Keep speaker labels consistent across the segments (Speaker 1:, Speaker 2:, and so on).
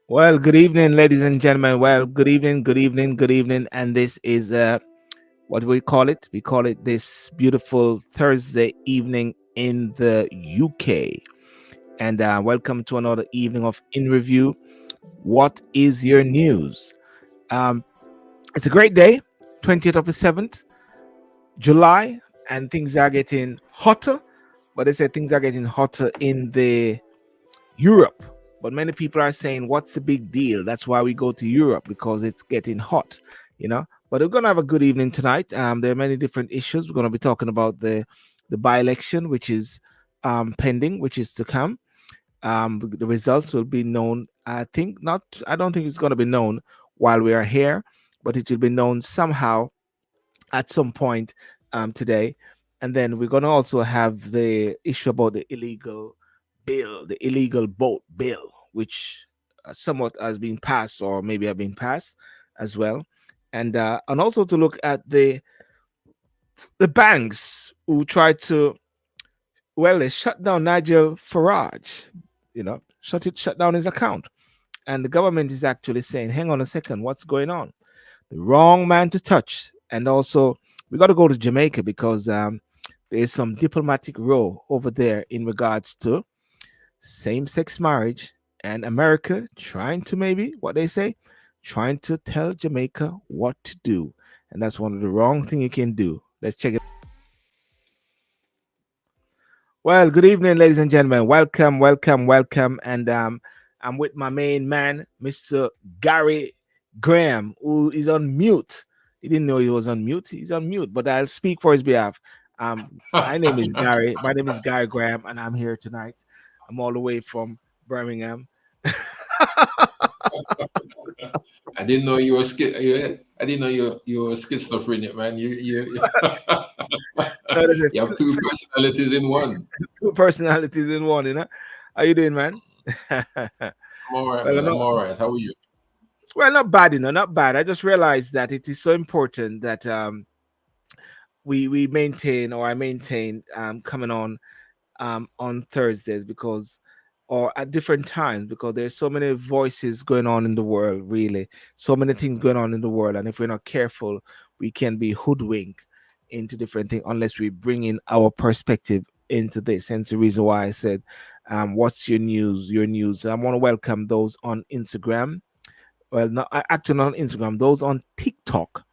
Speaker 1: Well, good evening, ladies and gentlemen. Well, good evening, good evening, good evening. And this is what do we call it? We call it this beautiful Thursday evening in the UK. And welcome to another evening of In Review. What is your news? Um, it's a great day, 20th of the 7th, July, and things are getting hotter. But they say things are getting hotter in the Europe. But many people are saying, what's the big deal? That's why we go to Europe because it's getting hot, you know. But we're gonna have a good evening tonight. There are many different issues. We're gonna be talking about the by-election, which is pending, which is to come. The results will be known. I think not. I don't think it's gonna be known while we are here, but it will be known somehow at some point today. And then we're going to also have the issue about the illegal bill, the illegal boat bill, which somewhat has been passed or maybe have been passed as well. And also to look at the banks who tried to, well, they shut down Nigel Farage, shut down his account. And the government is actually saying, hang on a second, what's going on? The wrong man to touch. And also, we got to go to Jamaica because there's some diplomatic role over there in regards to same-sex marriage and America trying to maybe what they say, trying to tell Jamaica what to do, and that's one of the wrong thing you can do. Let's check it. Well, good evening, ladies and gentlemen. Welcome, welcome, welcome, and I'm with my main man, Mr. Garry Graham, who is on mute. He didn't know he was on mute. He's on mute, but I'll speak for his behalf. My name is Garry. My name is Garry Graham, and I'm here tonight. I'm all the way from Birmingham.
Speaker 2: I didn't know you were I didn't know you were schizophrenic, man. You you have two personalities in one.
Speaker 1: Two personalities in one, you know. How you doing, man?
Speaker 2: I'm all right,
Speaker 1: Well,
Speaker 2: man. I'm all right. How are you?
Speaker 1: well, not bad, not bad. I just realized that it is so important that we maintain, or I maintain, coming on Thursdays, because or at different times, because there's so many voices going on in the world, really so many things going on in the world, and if we're not careful, we can be hoodwinked into different things unless we bring in our perspective into this. Hence the reason why I said, what's your news? Your news. I want to welcome those on Instagram. Well, not actually not on Instagram. Those on TikTok.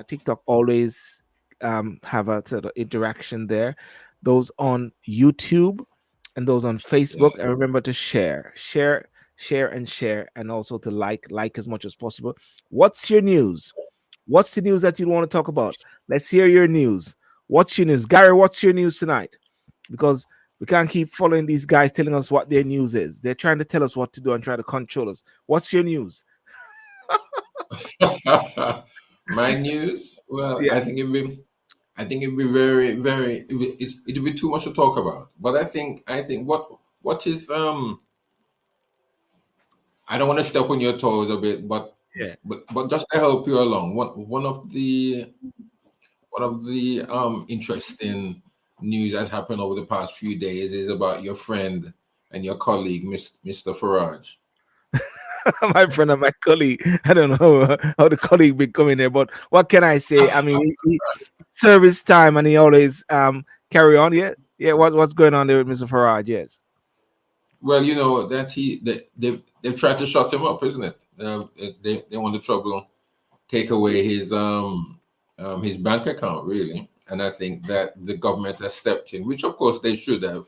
Speaker 1: TikTok always have a sort of interaction there. Those on YouTube and those on Facebook. And remember to share, and share, and also to like as much as possible. What's your news? What's the news that you want to talk about? Let's hear your news. What's your news, Garry? What's your news tonight? Because we can't keep following these guys telling us what their news is. They're trying to tell us what to do and try to control us. What's your news?
Speaker 2: My news? Well,
Speaker 1: Yeah.
Speaker 2: I think it'd be very, very. It'd be too much to talk about. But I think what is I don't want to step on your toes a bit, but
Speaker 1: Yeah.
Speaker 2: but just to help you along, one of the interesting news that's happened over the past few days is about your friend and your colleague, Mr. Farage.
Speaker 1: My friend and my colleague. I don't know how the colleague be coming there, but what can I say? I mean, he service time, and he always carry on. Yeah, yeah. What's going on there with Mr. Farage? Yes.
Speaker 2: Well, you know that they've tried to shut him up, isn't it? They want to trouble, take away his bank account, really. And I think that the government has stepped in, which of course they should have.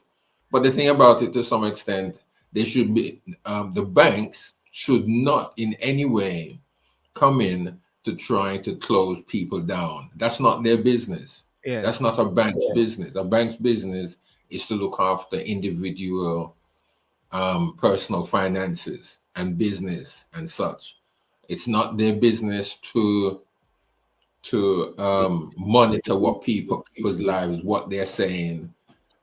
Speaker 2: But the thing about it, to some extent, they should be the banks should not in any way come in to try to close people down. That's not their business.
Speaker 1: Yeah.
Speaker 2: That's not a bank's business. A bank's business is to look after individual personal finances and business and such. It's not their business to monitor what people's lives, what they're saying,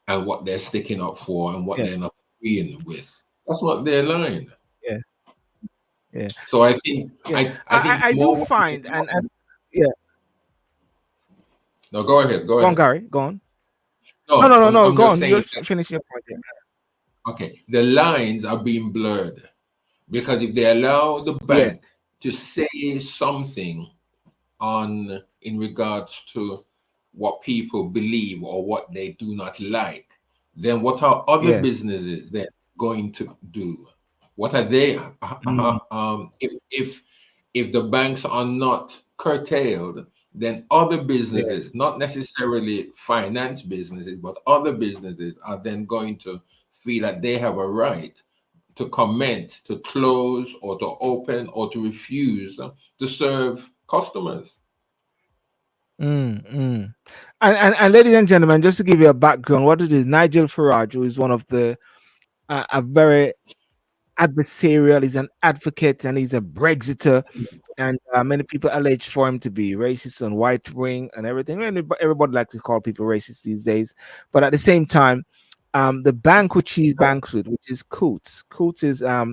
Speaker 2: and what they're sticking up for, and what
Speaker 1: Yeah.
Speaker 2: they're not agreeing with. That's not their line.
Speaker 1: Yeah. Yeah.
Speaker 2: So I think
Speaker 1: Yeah.
Speaker 2: I think
Speaker 1: I do
Speaker 2: more.
Speaker 1: find, and yeah.
Speaker 2: No, go ahead. Go
Speaker 1: Go on,
Speaker 2: ahead.
Speaker 1: Gary. Go on. No,
Speaker 2: No,
Speaker 1: no, no, no.
Speaker 2: I'm
Speaker 1: Go
Speaker 2: just
Speaker 1: on. You
Speaker 2: saying that,
Speaker 1: finish your point. Yeah.
Speaker 2: okay, the lines are being blurred because if they allow the
Speaker 1: Yeah.
Speaker 2: bank to say something on in regards to what people believe or what they do not like, then what are other
Speaker 1: Yes.
Speaker 2: businesses then going to do? What are they?
Speaker 1: Mm,
Speaker 2: If the banks are not curtailed, then other
Speaker 1: yes.
Speaker 2: businesses, not necessarily finance businesses, but other businesses are then going to feel that they have a right to comment, to close, or to open, or to refuse to serve customers.
Speaker 1: Mm. And ladies and gentlemen, just to give you a background, what it is, Nigel Farage, who is one of the a very adversarial, he's an advocate and he's a Brexiter, and many people allege for him to be racist and white wing and everything. And everybody like to call people racist these days, but at the same time, the bank which he banks with, which is Coutts. Coutts is a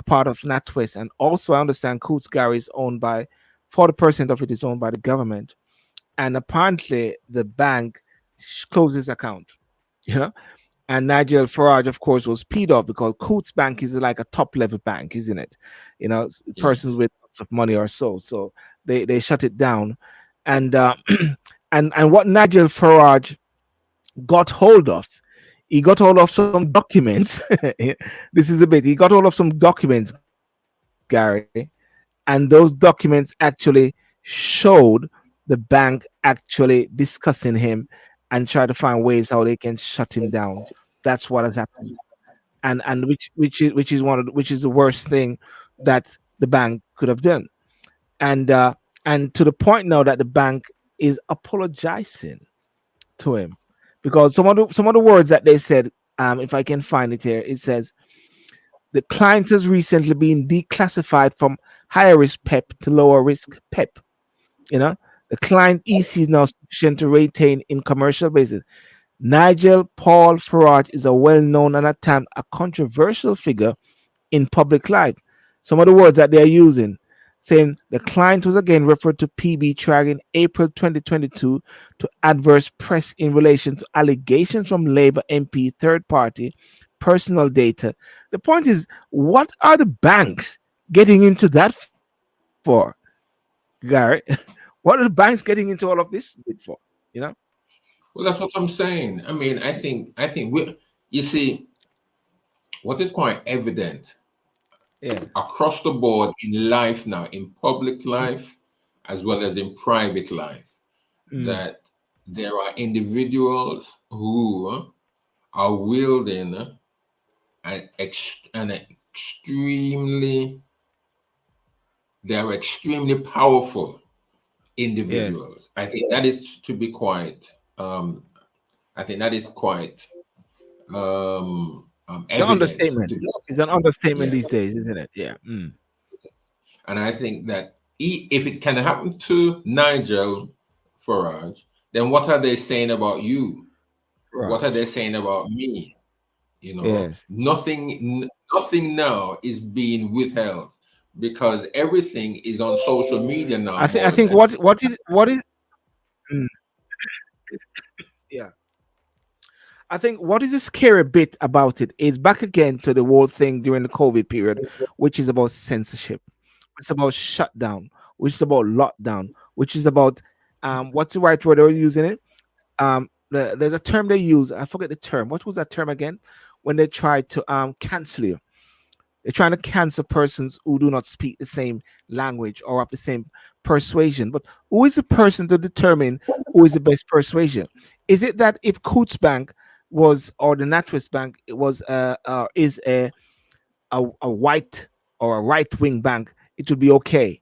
Speaker 1: part of NatWest, and also I understand Coutts Garry is owned by 40% of it is owned by the government, and apparently the bank closed his account. You know, and Nigel Farage, of course, was peed off because Coutts Bank is like a top level bank, isn't it? You know, persons
Speaker 2: Yes.
Speaker 1: with lots of money or so. So they shut it down, and and what Nigel Farage got hold of, he got hold of some documents. This is a bit. He got hold of some documents, Gary, and those documents actually showed the bank actually discussing him and try to find ways how they can shut him down. That's what has happened, and which is the worst thing that the bank could have done, and and to the point now that the bank is apologizing to him because some of the words that they said, if I can find it here, it says the client has recently been declassified from higher risk PEP to lower risk PEP. You know, the client EC is now sufficient to retain in commercial basis. Nigel Paul Farage is a well-known and at times a controversial figure in public life. Some of the words that they are using, saying the client was again referred to PB trial in April 2022 to adverse press in relation to allegations from Labour MP third party personal data. The point is, what are the banks getting into that for, Gary? What are the banks getting into all of this for? You know?
Speaker 2: Well, that's what I'm saying. I mean, I think we, you see, what is quite evident
Speaker 1: Yeah.
Speaker 2: across the board in life now, in public life as well as in private life,
Speaker 1: Mm,
Speaker 2: that there are individuals who are wielding an extremely, they're extremely powerful
Speaker 1: yes.
Speaker 2: individuals. I think that is to be quite, I think that is quite
Speaker 1: It's an
Speaker 2: evident
Speaker 1: understatement.
Speaker 2: to be.
Speaker 1: It's an understatement
Speaker 2: Yes.
Speaker 1: these days, isn't it? Yeah. Mm.
Speaker 2: And I think that if it can happen to Nigel Farage, then what are they saying about you? What are they
Speaker 1: Raj.
Speaker 2: saying about me?
Speaker 1: Yes.
Speaker 2: Nothing now is being withheld because everything is on social media now,
Speaker 1: I
Speaker 2: more or
Speaker 1: think
Speaker 2: less.
Speaker 1: what is mm, yeah. I think what is the scary bit about it is back again to the whole thing during the COVID period, which is about censorship, it's about shutdown, which is about lockdown, which is about what's the right word they're using it? There's a term they use. I forget the term. What was that term again? When they try to cancel you. They're trying to cancel persons who do not speak the same language or have the same persuasion. But who is the person to determine who is the best persuasion? Is it that if Coutts Bank was or the NatWest Bank was is a white or a right wing bank, it would be okay?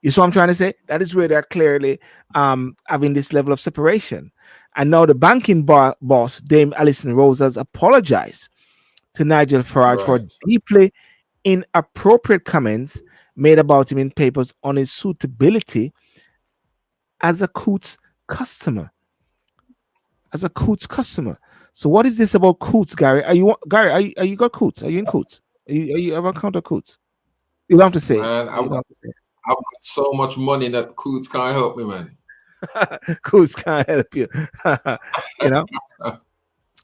Speaker 1: You see what I'm trying to say? That is where they're clearly having this level of separation. And now the banking boss, Dame Alison Rose, has apologized to Nigel Farage for
Speaker 2: Right.
Speaker 1: deeply inappropriate comments made about him in papers on his suitability as a Coutts customer. As a Coutts customer. So what is this about Coutts, Gary? Gary? Are you got Coutts? Are you in Coutts? Are you ever encountered Coutts? You don't have to say.
Speaker 2: Man,
Speaker 1: You don't have to
Speaker 2: I've got so much money that Coots can't help me, man.
Speaker 1: say. Coutts can't help you. You know.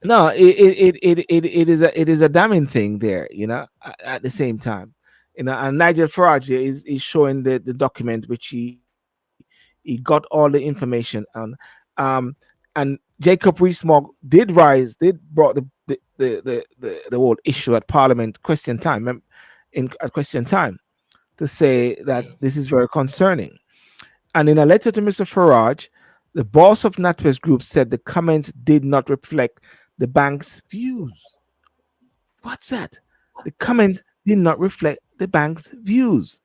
Speaker 1: No, it is a damning thing there. You know. At the same time. And Nigel Farage is showing the document which he got all the information on. And Jacob Rees-Mogg did brought the whole issue at Parliament question time in at question time to say that
Speaker 2: Yes.
Speaker 1: this is very concerning. And in a letter to Mr. Farage, the boss of NatWest Group said the comments did not reflect the bank's views. What's that? The comments did not reflect the bank's views.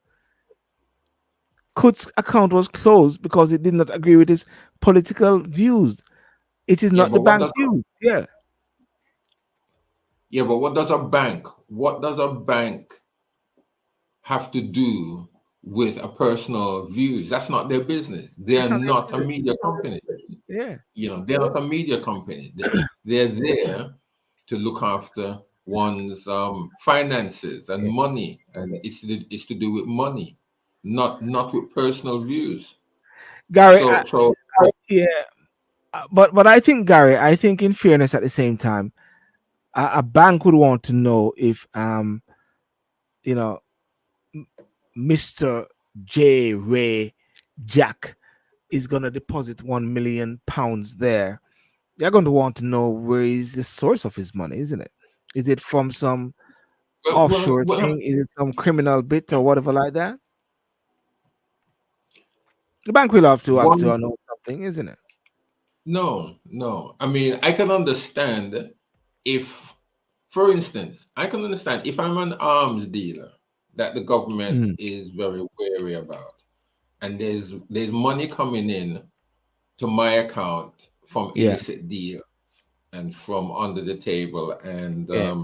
Speaker 1: Coutts' account was closed because it did not agree with his political views. It is
Speaker 2: Yeah,
Speaker 1: not the
Speaker 2: but what
Speaker 1: bank
Speaker 2: does
Speaker 1: views. Yeah,
Speaker 2: yeah, but what does a bank have to do with a personal views? That's not their business. They are
Speaker 1: that's not their
Speaker 2: not a
Speaker 1: business.
Speaker 2: media company.
Speaker 1: Yeah,
Speaker 2: They're not a media company. They're there to look after one's finances and
Speaker 1: yeah.
Speaker 2: money, and it's to do with money, not with personal views.
Speaker 1: Gary.
Speaker 2: So
Speaker 1: Yeah, but I think Gary. I think in fairness, at the same time, a bank would want to know if you know Mr. J. Ray Jack is going to deposit £1 million there. They're going to want to know where is the source of his money, isn't it? Is it from some offshore
Speaker 2: well,
Speaker 1: thing? Is it some criminal bit or whatever like that? The bank will have
Speaker 2: one
Speaker 1: to know something, isn't it?
Speaker 2: no. I mean, I can understand if, for instance, I can understand if I'm an arms dealer that the government
Speaker 1: Mm,
Speaker 2: is very wary about, and there's money coming in to my account from
Speaker 1: yeah,
Speaker 2: illicit deals and from under the table
Speaker 1: yeah,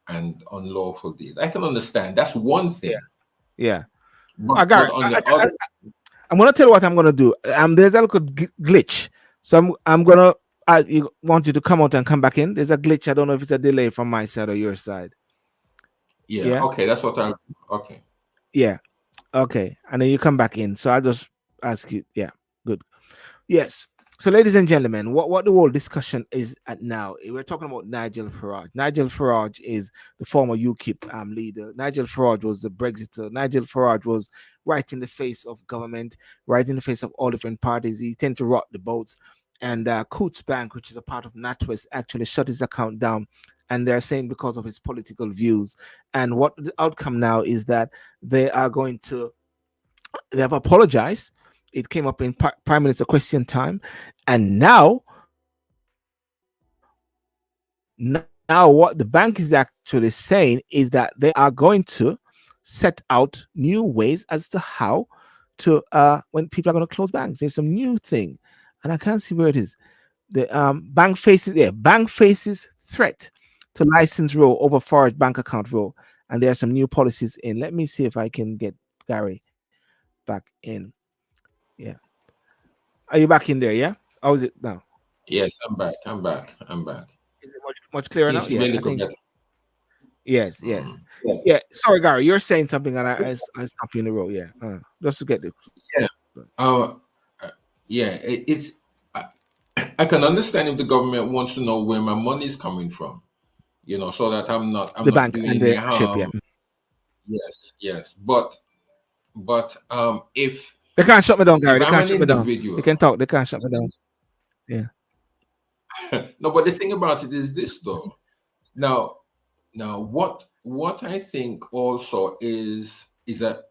Speaker 2: and unlawful deals. I can understand that's one
Speaker 1: yeah,
Speaker 2: thing,
Speaker 1: yeah.
Speaker 2: but
Speaker 1: Gary,
Speaker 2: on the other,
Speaker 1: I'm gonna tell you what I'm gonna do. There's a little glitch, so I'm gonna. Want you to come out and come back in. There's a glitch. I don't know if it's a delay from my side or your side.
Speaker 2: yeah,
Speaker 1: Yeah,
Speaker 2: okay, that's what I okay.
Speaker 1: yeah. Okay, and then you come back in. So I'll just ask you. Yeah, good. Yes. So, ladies and gentlemen, what the whole discussion is at now, we're talking about Nigel Farage. Nigel Farage is the former UKIP leader. Nigel Farage was the Brexiter. Nigel Farage was right in the face of government, right in the face of all different parties. He tended to rock the boats. And Coutts Bank, which is a part of NatWest, actually shut his account down. And they're saying because of his political views. And what the outcome now is that they are going to they have apologized. It came up in Prime Minister question time, and now what the bank is actually saying is that they are going to set out new ways as to how to when people are going to close banks. There's some new thing, and I can't see where it is. The bank faces threat to license rule over forage bank account rule, and there are some new policies in. Let me see if I can get Gary back in. Yeah. Are you back in there? Yeah. How is it now?
Speaker 2: Yes, I'm back.
Speaker 1: Is it much clearer now?
Speaker 2: Seems to be
Speaker 1: Yeah,
Speaker 2: a
Speaker 1: I
Speaker 2: little
Speaker 1: think
Speaker 2: better.
Speaker 1: yes, yes,
Speaker 2: Mm.
Speaker 1: yeah. Sorry, Gary, you're saying something, and I stopped you in the road. Yeah, just to get the
Speaker 2: Yeah. Uh, yeah, it's I, I can understand if the government wants to know where my money is coming from, so that I'm
Speaker 1: the
Speaker 2: not
Speaker 1: bank
Speaker 2: doing
Speaker 1: and
Speaker 2: any
Speaker 1: the ship. Yeah,
Speaker 2: harm. Yes. But
Speaker 1: they can't shut me down, Gary.
Speaker 2: if
Speaker 1: They
Speaker 2: I'm
Speaker 1: can't
Speaker 2: an
Speaker 1: shut me down. They
Speaker 2: individual,
Speaker 1: can talk. They can't shut me down. Yeah.
Speaker 2: no, but the thing about it is this though. Now what I think also is that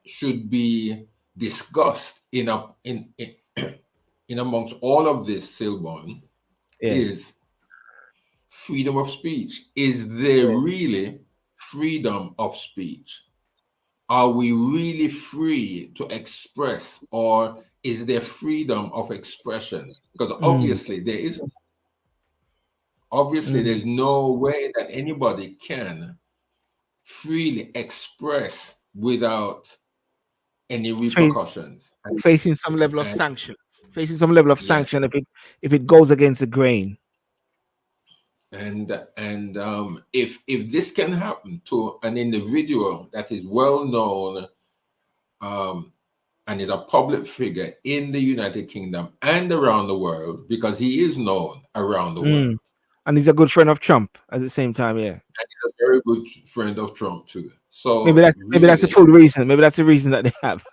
Speaker 2: should be discussed in amongst all of this, Sylbourne,
Speaker 1: Yeah.
Speaker 2: is freedom of speech. Is there
Speaker 1: Yeah.
Speaker 2: really freedom of speech? Are we really free to express, or is there freedom of expression? Because
Speaker 1: Mm,
Speaker 2: obviously
Speaker 1: mm.
Speaker 2: there's no way that anybody can freely express without any
Speaker 1: Face,
Speaker 2: repercussions.
Speaker 1: facing some level of
Speaker 2: And
Speaker 1: sanctions. Facing some level of
Speaker 2: yeah,
Speaker 1: sanction if it goes against the grain.
Speaker 2: and if this can happen to an individual that is well known, um, and is a public figure in the United Kingdom and around the world, because he is known around the
Speaker 1: Mm,
Speaker 2: world.
Speaker 1: And he's a good friend of Trump at the same time. Yeah,
Speaker 2: and he's a very good friend of Trump too.
Speaker 1: maybe
Speaker 2: So
Speaker 1: that's the
Speaker 2: really,
Speaker 1: full reason. Maybe that's the reason that they have.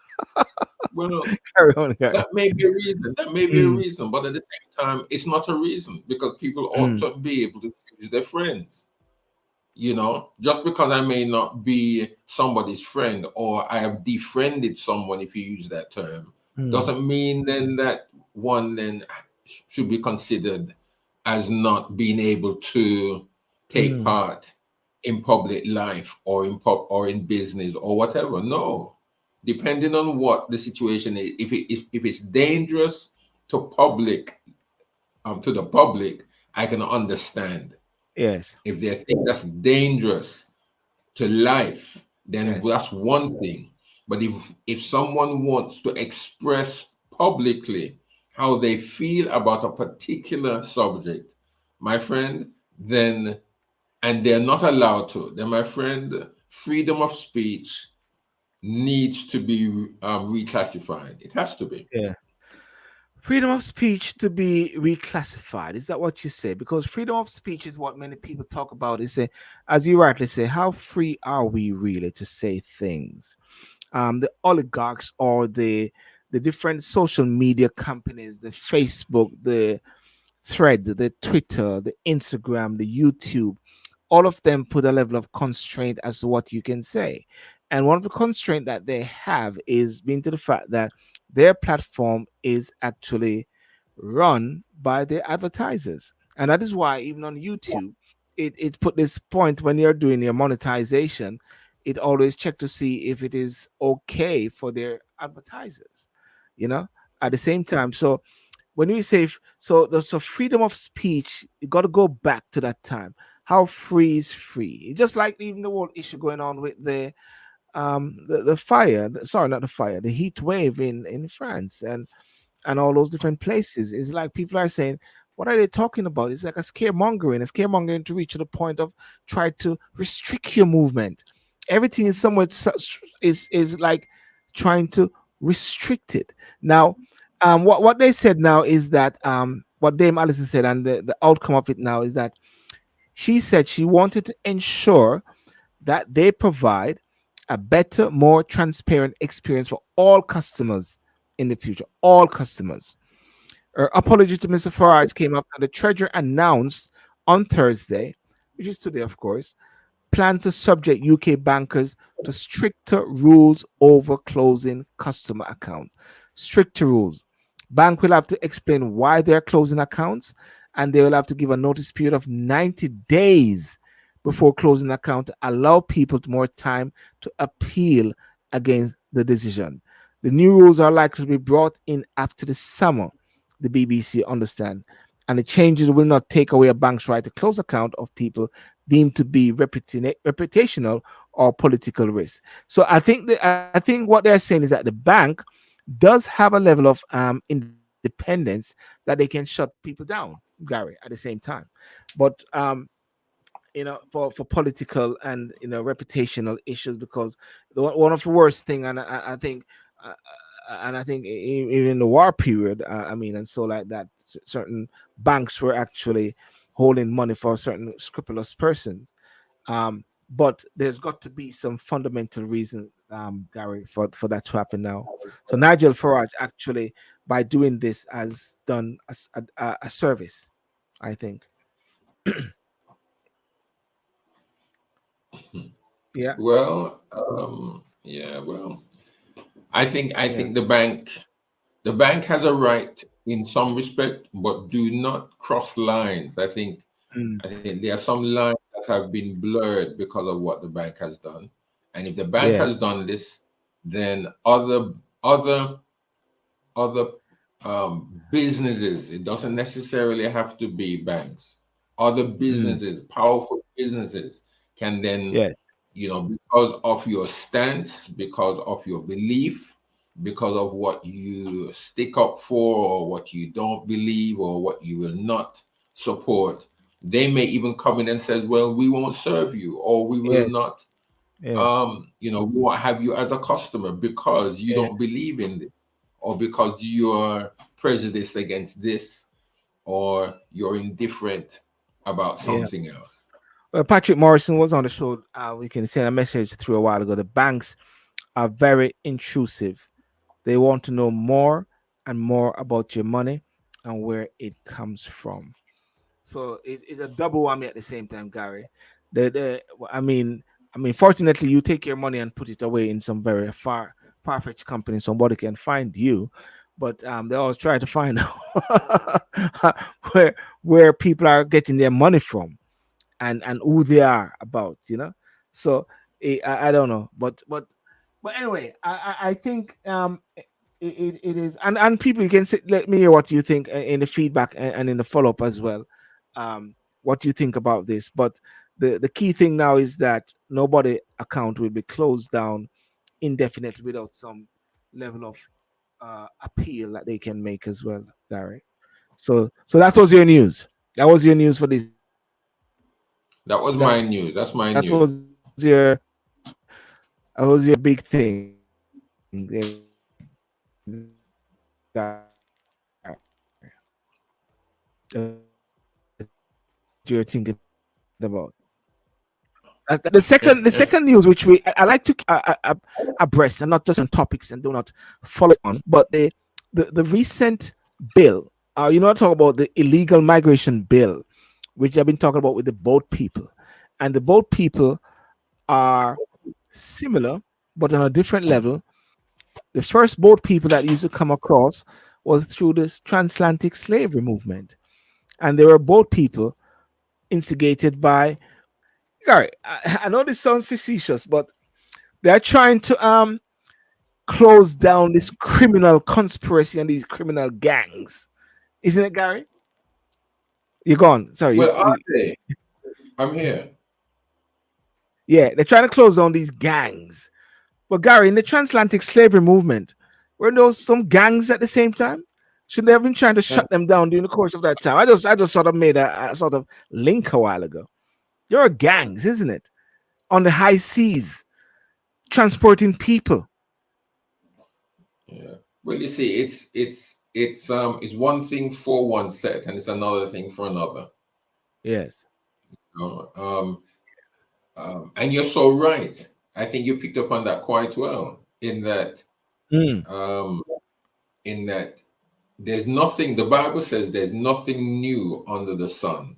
Speaker 2: well,
Speaker 1: Carry on, Gary.
Speaker 2: that may be a reason. That may be a
Speaker 1: Mm,
Speaker 2: reason, but at the same time, it's not a reason because people ought
Speaker 1: mm,
Speaker 2: to be able to choose their friends. Just because I may not be somebody's friend or I have defriended someone, if you use that term,
Speaker 1: mm,
Speaker 2: doesn't mean then that one then should be considered as not being able to take
Speaker 1: mm,
Speaker 2: part in public life or in business or whatever. No, depending on what the situation is, if it's dangerous to the public, I can understand.
Speaker 1: yes,
Speaker 2: If they think that's dangerous to life, then
Speaker 1: yes,
Speaker 2: that's one thing. But if someone wants to express publicly how they feel about a particular subject, my friend, then and they're not allowed to, then my friend, freedom of speech needs to be reclassified. It has to be.
Speaker 1: yeah. Freedom of speech to be reclassified. Is that what you say? Because freedom of speech is what many people talk about. Is say, as you rightly say, how free are we really to say things? The oligarchs or the different social media companies, the Facebook, the Threads, the Twitter, the Instagram, the YouTube, all of them put a level of constraint as to what you can say. And one of the constraint that they have is being to the fact that their platform is actually run by their advertisers. And that is why even on YouTube, it put this point when you're doing your monetization, it always check to see if it is okay for their advertisers, you know, at the same time. So when we say so there's a freedom of speech, you got to go back to that time. How free is free? Just like even the whole issue going on with the fire, sorry, not the fire, the heat wave in France and all those different places. It's like people are saying, what are they talking about? It's like a scaremongering to reach to the point of try to restrict your movement. Everything is somewhat such is like trying to restrict it. Now, what they said now is that what Dame Allison said, and the outcome of it now is that she said she wanted to ensure that they provide a better, more transparent experience for all customers in the future. All customers. Her apology to Mr. Farage came after the Treasurer announced on Thursday, which is today, of course, plans to subject UK bankers to stricter rules over closing customer accounts. Stricter rules. Bank will have to explain why they're closing accounts, and they will have to give a notice period of 90 days before closing the account to allow people more time to appeal against the decision. The new rules are likely to be brought in after the summer, the BBC understand, and the changes will not take away a bank's right to close account of people deemed to be reputational or political risk. So I think what they're saying is that the bank does have a level of independence that they can shut people down, Gary, at the same time. But for political and reputational issues, because one of the worst thing, and I think uh, and I think even in the war period, I mean, and so like that, certain banks were actually holding money for certain scrupulous persons. But there's got to be some fundamental reason, Gary, for that to happen now. So Nigel Farage actually, by doing this, has done a service, I think. Yeah,
Speaker 2: Well, yeah, well, I
Speaker 1: yeah,
Speaker 2: think the bank has a right in some respect, but do not cross lines.
Speaker 1: mm,
Speaker 2: I think there are some lines that have been blurred because of what the bank has done. And if the bank
Speaker 1: yes,
Speaker 2: has done this, then other businesses, it doesn't necessarily have to be banks. Other
Speaker 1: mm,
Speaker 2: businesses, powerful businesses, can then,
Speaker 1: yes,
Speaker 2: because of your stance, because of your belief, because of what you stick up for, or what you don't believe, or what you will not support, they may even come in and says, "Well, we won't serve you, or we will
Speaker 1: yes,
Speaker 2: not,
Speaker 1: yes,
Speaker 2: we won't have you as a customer because you
Speaker 1: yes,
Speaker 2: don't believe in this, or because you're prejudiced against this, or you're indifferent about
Speaker 1: Yeah.
Speaker 2: something else.
Speaker 1: Well, Patrick Morrison was on the show. We can send a message through a while ago. The banks are very intrusive. They want to know more and more about your money and where it comes from. So it's a double whammy at the same time, Gary. I mean, fortunately, you take your money and put it away in some very far-fetched company. Somebody can find you, but they always try to find where where people are getting their money from and who they are about, So I don't know, but anyway, I think it is, and people, you can say, let me hear what you think in the feedback and in the follow up as well. What you think about this, but the key thing now is that nobody account will be closed down indefinitely without some level of appeal that they can make as well, Gary. So that was your news. That was your news for this week.
Speaker 2: That was
Speaker 1: That
Speaker 2: my news. That's my
Speaker 1: that
Speaker 2: news.
Speaker 1: was your big thing there, that you're thinking about. The second news, which I like to keep abreast and not just on topics and do not follow on, but the recent bill. I talk about the illegal migration bill, which I've been talking about with the boat people, and the boat people are similar but on a different level. The first boat people that used to come across was through this transatlantic slavery movement, and they were boat people instigated by. Gary, I know this sounds facetious, but they're trying to close down this criminal conspiracy and these criminal gangs, isn't it, Gary? You're gone. Sorry,
Speaker 2: Well, are they? I'm here.
Speaker 1: yeah, they're trying to close down these gangs. But Gary, in the transatlantic slavery movement, weren't those some gangs at the same time? Should they have been trying to
Speaker 2: Uh,
Speaker 1: shut them down during the course of that time? I just sort of made a sort of link a while ago. There are gangs, isn't it, on the high seas transporting people?
Speaker 2: yeah. Well, you see, it's one thing for one set, and it's another thing for another.
Speaker 1: Yes.
Speaker 2: You know? And you're so right. I think you picked up on that quite well.
Speaker 1: Mm,
Speaker 2: Um, in that there's nothing. The Bible says there's nothing new under the sun.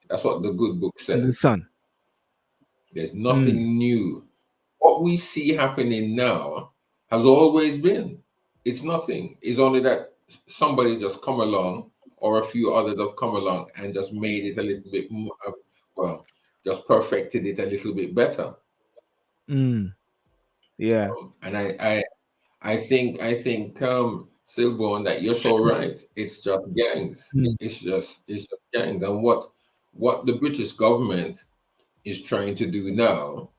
Speaker 2: That's what the good book
Speaker 1: under the
Speaker 2: says.
Speaker 1: sun.
Speaker 2: There's
Speaker 1: Mm,
Speaker 2: nothing new. What we see happening now has always been. It's nothing. It's only that somebody just come along, or a few others have come along and just made it a little bit more, well, just perfected it a little bit better.
Speaker 1: mm, yeah.
Speaker 2: And I think Sylbourne, that you're so right. It's just gangs.
Speaker 1: Mm,
Speaker 2: It's just gangs. And what the British government is trying to do now,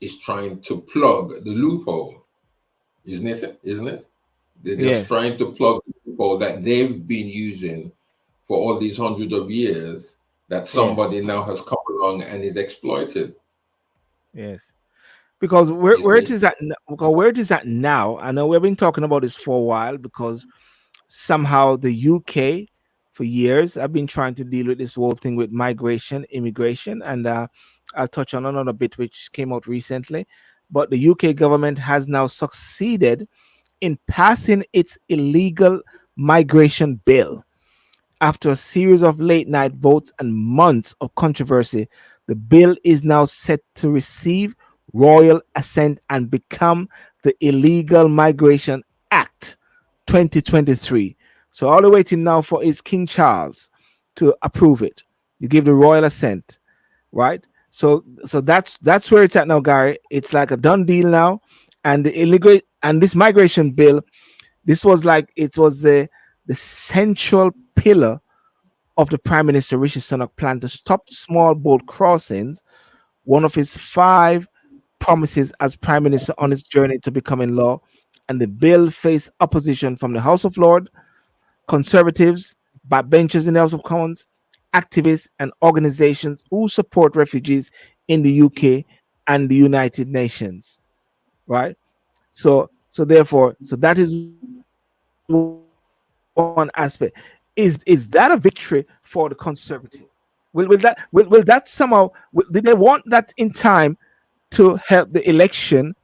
Speaker 2: is trying to plug the loophole, isn't it? Isn't it? They're just
Speaker 1: yes.
Speaker 2: trying to plug the loophole that they've been using for all these hundreds of years, that
Speaker 1: Yes.
Speaker 2: somebody now has come along and is exploited.
Speaker 1: Yes. Because where,
Speaker 2: You
Speaker 1: where it
Speaker 2: see?
Speaker 1: is at because where it is at now, I know we've been talking about this for a while because somehow the UK for years I've been trying to deal with this whole thing with migration, immigration, and I'll touch on another bit which came out recently. But the UK government has now succeeded in passing its illegal migration bill. After a series of late night votes and months of controversy, the bill is now set to receive royal assent and become the Illegal Migration Act 2023. So all we're waiting now for is King Charles to approve it. You give the royal assent, right? So that's where it's at now, Gary. It's like a done deal now, and the illegal and this migration bill. This was like it was the central pillar of the Prime Minister Rishi Sunak plan to stop small boat crossings, one of his five promises as Prime Minister on his journey to becoming law. And the bill faced opposition from the House of Lords, Conservatives, backbenchers in the House of Commons, activists, and organizations who support refugees in the UK and the United Nations. Right. So therefore, so that is one aspect. Is that a victory for the Conservative? Will that somehow, did they want that in time to help the election,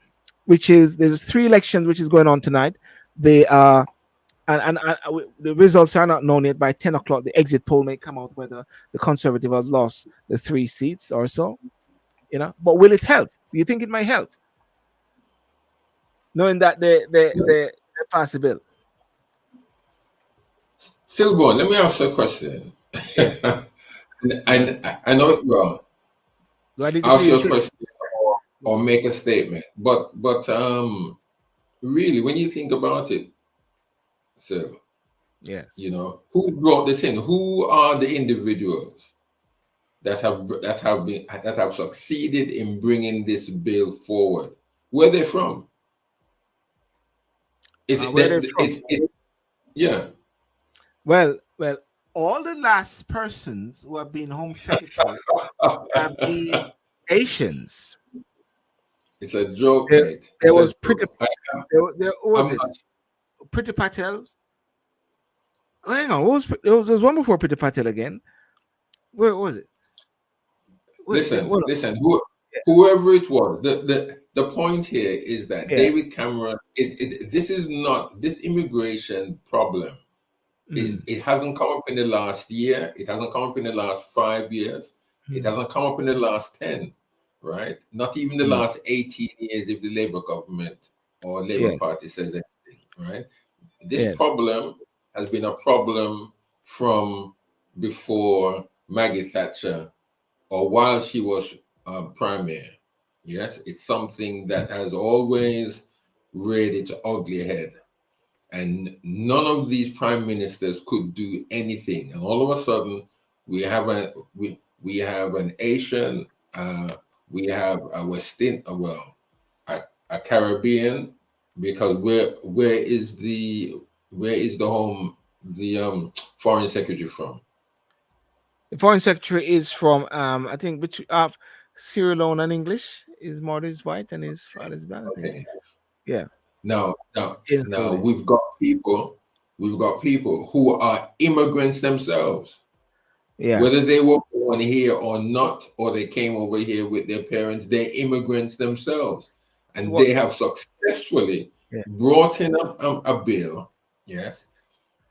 Speaker 1: which is, there's three elections which is going on tonight. They are, the results are not known yet. By 10 o'clock, the exit poll may come out whether the Conservative has lost the 3 seats or so. But will it help? Do you think it might help, knowing that they pass the bill?
Speaker 2: Sylbourne, let me ask you a question.
Speaker 1: Yeah.
Speaker 2: I know it well.
Speaker 1: Do I need to
Speaker 2: Ask
Speaker 1: plead
Speaker 2: you
Speaker 1: the
Speaker 2: a
Speaker 1: fifth?
Speaker 2: question or make a statement. But really, when you think about it, so
Speaker 1: Yes.
Speaker 2: who brought this in? Who are the individuals that have succeeded in bringing this bill forward? Where they from? Is it
Speaker 1: Where they're
Speaker 2: that
Speaker 1: from?
Speaker 2: yeah?
Speaker 1: Well, all the last persons who have been Home Secretary have been Asians.
Speaker 2: It's a joke,
Speaker 1: There,
Speaker 2: mate.
Speaker 1: there
Speaker 2: It's a
Speaker 1: was
Speaker 2: joke.
Speaker 1: who was
Speaker 2: I'm
Speaker 1: it?
Speaker 2: not.
Speaker 1: Priti Patel. Oh, hang on, there was one before Priti Patel again. Where was it?
Speaker 2: Listen,
Speaker 1: What?
Speaker 2: listen. Whoever it was, the point here is that
Speaker 1: Yeah.
Speaker 2: David Cameron this is not this immigration problem. It hasn't come up in the last year. It hasn't come up in the last 5 years. It hasn't come up in the last 10, right? Not even the last 18 years if the Labour government or Labour
Speaker 1: Yes.
Speaker 2: Party says anything, right? This
Speaker 1: Yes.
Speaker 2: problem has been a problem from before Maggie Thatcher or while she was premier. Yes, it's something that has always reared its ugly head. And none of these prime ministers could do anything. And all of a sudden, we have an Asian, we have a West Indian, a Caribbean, because where is the foreign secretary from?
Speaker 1: The foreign secretary is from I think between Sierra Leone and English. His mother is white and his father is black, I think.
Speaker 2: Okay.
Speaker 1: Yeah.
Speaker 2: Now,
Speaker 1: James Foley.
Speaker 2: we've got people who are immigrants themselves.
Speaker 1: Yeah.
Speaker 2: Whether they were born here or not, or they came over here with their parents, they're immigrants themselves. And they have successfully brought in a bill, yes,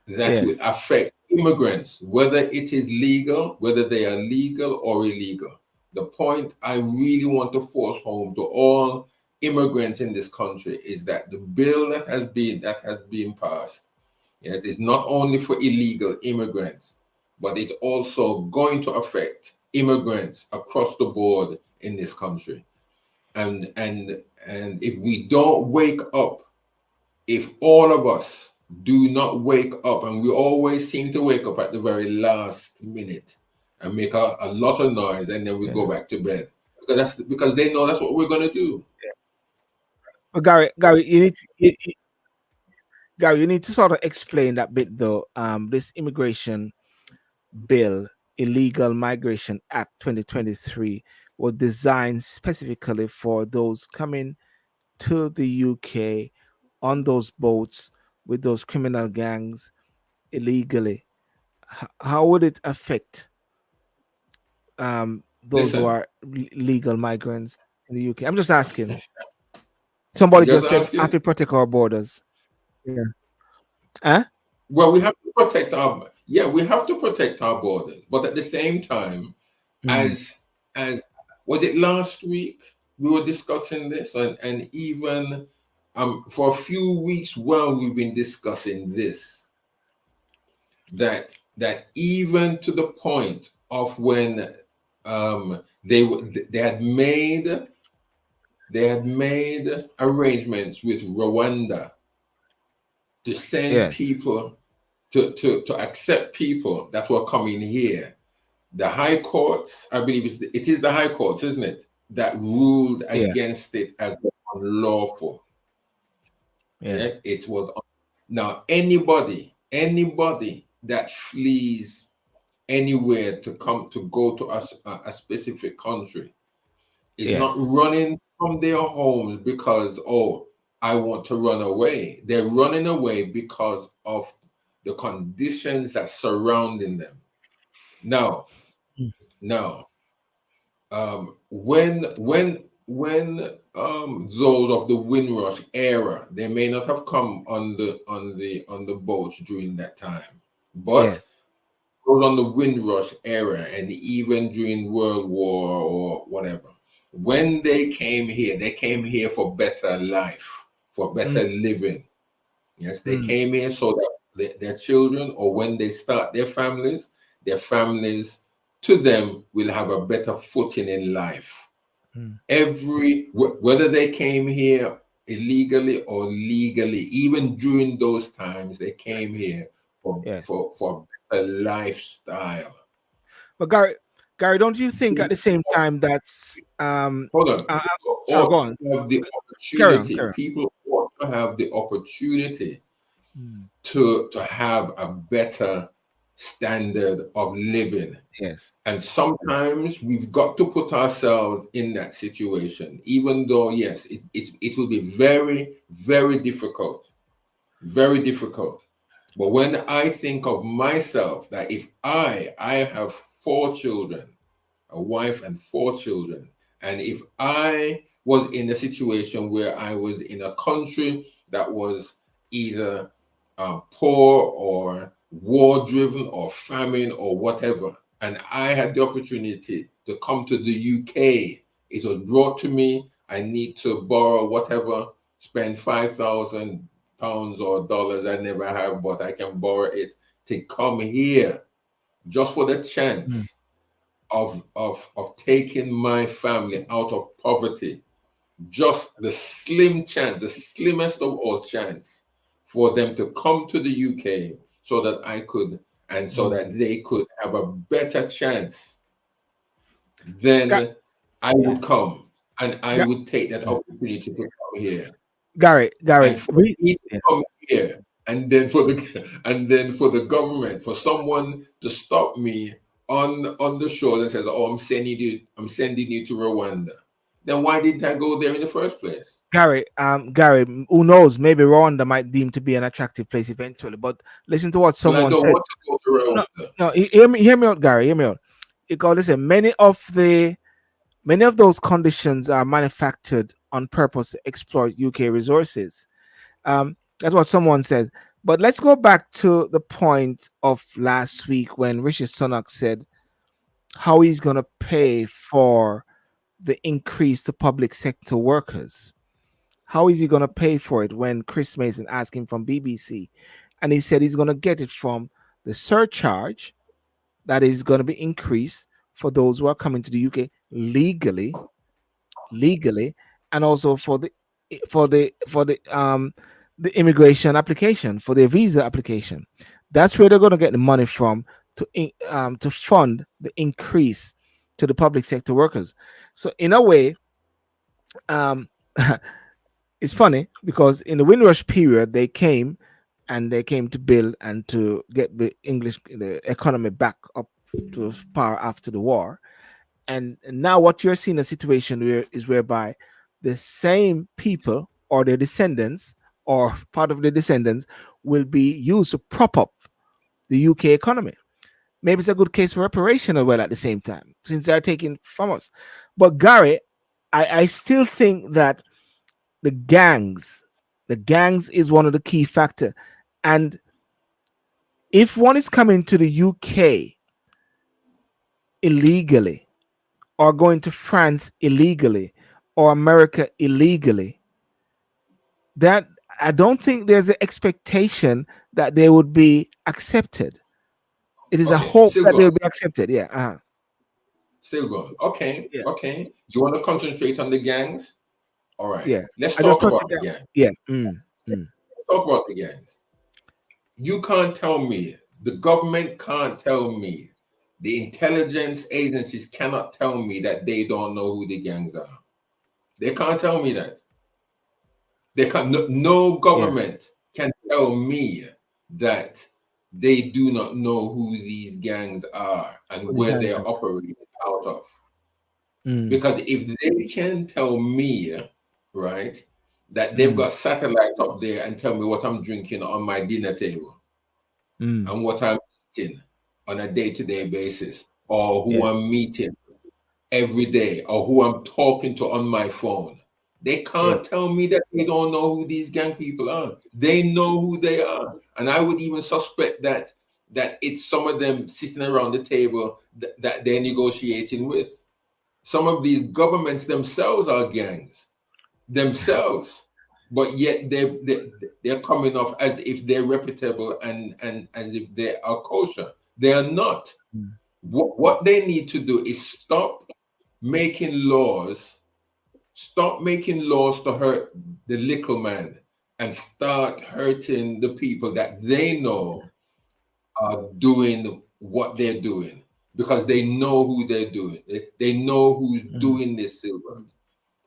Speaker 2: that will affect immigrants, whether it is legal, whether they are legal or illegal. The point I really want to force home to all immigrants in this country is that the bill that has been passed, yes, is not only for illegal immigrants, but it's also going to affect immigrants across the board in this country. And if we don't wake up, if all of us do not wake up, and we always seem to wake up at the very last minute and make a lot of noise, and then we go back to bed because they know that's what we're going to do.
Speaker 1: But Garry, you need to sort of explain that bit though. This immigration bill, Illegal Migration Act 2023, was designed specifically for those coming to the UK on those boats with those criminal gangs illegally. How would it affect those who
Speaker 2: Listen,
Speaker 1: are legal migrants in the UK? I'm just asking. Somebody
Speaker 2: you're just
Speaker 1: just said, "Have
Speaker 2: asking.
Speaker 1: to protect our borders." Yeah. Huh?
Speaker 2: Well, we have to protect we have to protect our borders, but at the same time, as was it last week we were discussing this, and even for a few weeks while we've been discussing this, that even to the point of when they had made arrangements with Rwanda to send people to accept people that were coming here. The High Courts, I believe it is the High Courts, isn't it, that ruled against it as unlawful. Yeah, it was. Now anybody that flees anywhere to go to a specific country is not running from their homes because, oh, I want to run away. They're running away because of the conditions that surrounding them. Now, Now, when those of the Windrush era, they may not have come on the boats during that time, but
Speaker 1: Yes.
Speaker 2: those on the Windrush era, and even during World War or whatever, when they came here for better life, for
Speaker 1: Mm,
Speaker 2: better living. Yes, they
Speaker 1: mm,
Speaker 2: came here so that their children, or when they start their families to them will have a better footing in life.
Speaker 1: mm.
Speaker 2: Whether they came here illegally or legally, even during those times, they came here
Speaker 1: Yes.
Speaker 2: for a lifestyle.
Speaker 1: But Gary, don't you think at the same time that's
Speaker 2: Hold on.
Speaker 1: uh,
Speaker 2: People
Speaker 1: sorry, go
Speaker 2: ought
Speaker 1: on.
Speaker 2: to have the
Speaker 1: Carry on,
Speaker 2: opportunity.
Speaker 1: carry on.
Speaker 2: People ought to have the opportunity
Speaker 1: Mm,
Speaker 2: to have a better standard of living.
Speaker 1: yes.
Speaker 2: And sometimes we've got to put ourselves in that situation, even though, yes, it will be very, very difficult, very difficult. But when I think of myself, that if I have 4 children, a wife and 4 children, and if I was in a situation where I was in a country that was either poor or war driven or famine or whatever, and I had the opportunity to come to the UK, it was brought to me. I need to borrow whatever, spend £5,000 or dollars I never have, but I can borrow it to come here just for the
Speaker 1: Mm,
Speaker 2: chance of taking my family out of poverty. Just the slim chance, the slimmest of all chance for them to come to the UK so that I could, and so
Speaker 1: mm.
Speaker 2: that they could have a better chance,
Speaker 1: Ga-
Speaker 2: then I
Speaker 1: yeah.
Speaker 2: would come and I
Speaker 1: Ga-
Speaker 2: would take that
Speaker 1: mm.
Speaker 2: opportunity to come here.
Speaker 1: Gary,
Speaker 2: And for me to
Speaker 1: yeah.
Speaker 2: come here, and then for the government, for someone to stop me on the shore and says, "Oh, I'm sending you to Rwanda." Then why didn't I go there in the first place?
Speaker 1: Gary, who knows? Maybe Rwanda might deem to be an attractive place eventually. But listen to what
Speaker 2: Well, I
Speaker 1: someone
Speaker 2: don't
Speaker 1: said.
Speaker 2: want to go to
Speaker 1: No,
Speaker 2: Rwanda.
Speaker 1: no, hear me out, Gary. Hear me out. Because listen, many of those conditions are manufactured on purpose to exploit UK resources. That's what someone said. But let's go back to the point of last week when Rishi Sunak said how he's going to pay for the increase to public sector workers. How is he going to pay for it when Chris Mason asked him from BBC? And he said he's going to get it from the surcharge that is going to be increased for those who are coming to the UK legally, and also for the immigration application, for their visa application. That's where they're going to get the money from to fund the increase to the public sector workers. So in a way, um, it's funny because in the Windrush period they came to build and to get the economy back up to par after the war. And now what you're seeing a situation where is whereby the same people or their descendants or part of the descendants will be used to prop up the UK economy. Maybe it's a good case for reparation as well at the same time, since they're taking from us. But Gary, I still think that the gangs, the gangs is one of the key factor. And if one is coming to the UK illegally, or going to France illegally, or America illegally, that I don't think there's an expectation that they would be accepted. It is a
Speaker 2: Okay,
Speaker 1: hope
Speaker 2: still
Speaker 1: that they'll
Speaker 2: going,
Speaker 1: be accepted. Yeah.
Speaker 2: still going. Okay,
Speaker 1: Yeah.
Speaker 2: okay. You want to concentrate on the gangs? All right.
Speaker 1: Yeah.
Speaker 2: Let's
Speaker 1: I just
Speaker 2: talk
Speaker 1: touched
Speaker 2: about
Speaker 1: it
Speaker 2: the
Speaker 1: down.
Speaker 2: gangs.
Speaker 1: Yeah.
Speaker 2: Let's talk about the gangs. You can't tell me, the government can't tell me, the intelligence agencies cannot tell me that they don't know who the gangs are. They can't tell me that. They can't. No
Speaker 1: Yeah.
Speaker 2: government can tell me that they do not know who these gangs are and
Speaker 1: Put the
Speaker 2: where
Speaker 1: hands
Speaker 2: they're
Speaker 1: up.
Speaker 2: operating out of.
Speaker 1: Mm,
Speaker 2: Because if they can tell me, right, that they've
Speaker 1: mm,
Speaker 2: got satellites up there and tell me what I'm drinking on my dinner table
Speaker 1: mm,
Speaker 2: and what I'm eating on a day-to-day basis, or who
Speaker 1: Yeah.
Speaker 2: I'm meeting every day, or who I'm talking to on my phone. They
Speaker 1: Yeah.
Speaker 2: can't tell me that they don't know who these gang people are. They know who they are. And I would even suspect that it's some of them sitting around the table that they're negotiating with. Some of these governments themselves are gangs themselves, but yet they're coming off as if they're reputable and as if they are kosher. They are not.
Speaker 1: Mm.
Speaker 2: What they need to do is making laws, stop making laws to hurt the little man and start hurting the people that they know are doing what they're doing because they know who they're doing. They know who's
Speaker 1: Mm.
Speaker 2: doing this,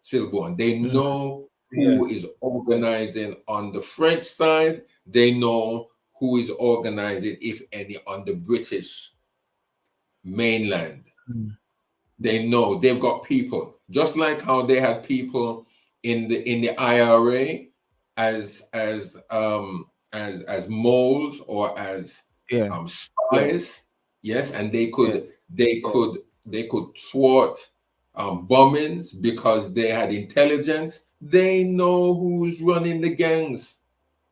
Speaker 2: Sylbourne. They
Speaker 1: Mm.
Speaker 2: know
Speaker 1: Yeah.
Speaker 2: who is organizing on the French side. They know who is organizing, if any, on the British mainland.
Speaker 1: Mm.
Speaker 2: They know they've got people, just like how they had people in the IRA as moles or as
Speaker 1: Yeah.
Speaker 2: spies. Yes, and
Speaker 1: Yeah.
Speaker 2: they could thwart bombings because they had intelligence. They know who's running the gangs,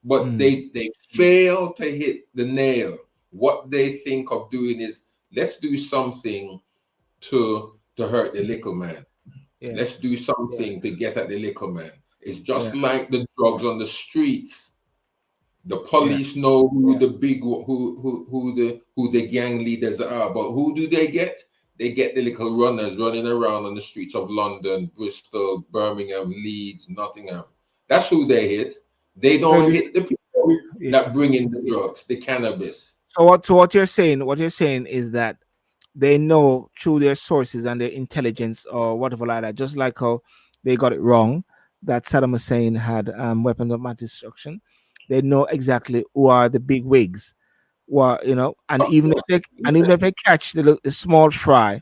Speaker 2: but
Speaker 1: Mm.
Speaker 2: they fail to hit the nail. What they think of doing is, let's do something to hurt the little man.
Speaker 1: Yeah.
Speaker 2: Let's do something to get at the little man. It's just
Speaker 1: Yeah.
Speaker 2: like the drugs on the streets. The
Speaker 1: Yeah.
Speaker 2: police know who the big who the gang leaders are, but who do they get? They get the little runners running around on the streets of London, Bristol, Birmingham, Leeds, Nottingham. That's who they hit. They
Speaker 1: So
Speaker 2: don't hit the people
Speaker 1: yeah.
Speaker 2: that bring in the drugs, the cannabis.
Speaker 1: So what you're saying is that they know through their sources and their intelligence or whatever like that, just like how they got it wrong that Saddam Hussein had weapons of mass destruction. They know exactly who are the big wigs, who are, and
Speaker 2: Of
Speaker 1: even if
Speaker 2: course.
Speaker 1: they catch the small fry,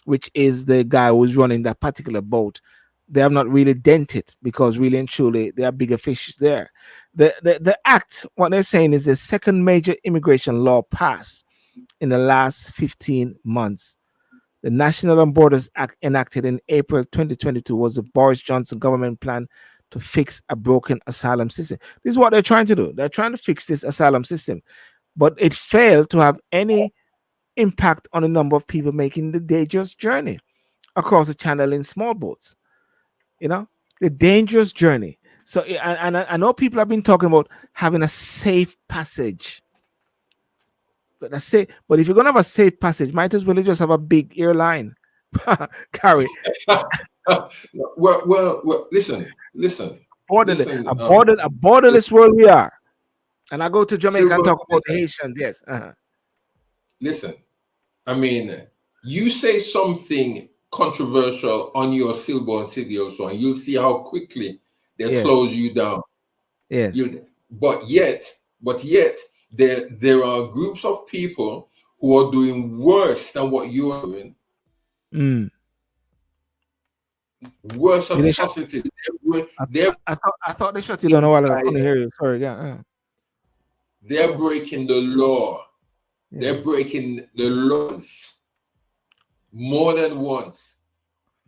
Speaker 1: which is the guy who's running that particular boat, they have not really dented because really and truly there are bigger fish there. The act, what they're saying is the second major immigration law passed in the last 15 months. The National and Borders Act, enacted in April 2022, was the Boris Johnson government plan to fix a broken asylum system. This is what they're trying to do. They're trying to fix this asylum system, but it failed to have any impact on the number of people making the dangerous journey across the channel in small boats. You know, the dangerous journey. So, and I know people have been talking about having a safe passage. But if you're gonna have a safe passage, might as well just have a big airline. Carry
Speaker 2: Listen,
Speaker 1: borderless,
Speaker 2: listen.
Speaker 1: a borderless world we are. And I go to Jamaica and
Speaker 2: Silver,
Speaker 1: talk about the Haitians. Yes.
Speaker 2: listen. I mean, you say something controversial on your Sylbourne Sydial show, and you'll see how quickly they'll
Speaker 1: Yes.
Speaker 2: close you down.
Speaker 1: Yes.
Speaker 2: But yet, there are groups of people who are doing worse than what you are doing,
Speaker 1: Mm.
Speaker 2: worse
Speaker 1: Did they shut?
Speaker 2: atrocities. They're
Speaker 1: I thought they shut it down a while ago. I
Speaker 2: inside.
Speaker 1: couldn't hear you. Sorry. Yeah.
Speaker 2: They're breaking the law.
Speaker 1: Yeah.
Speaker 2: They're breaking the laws more than once,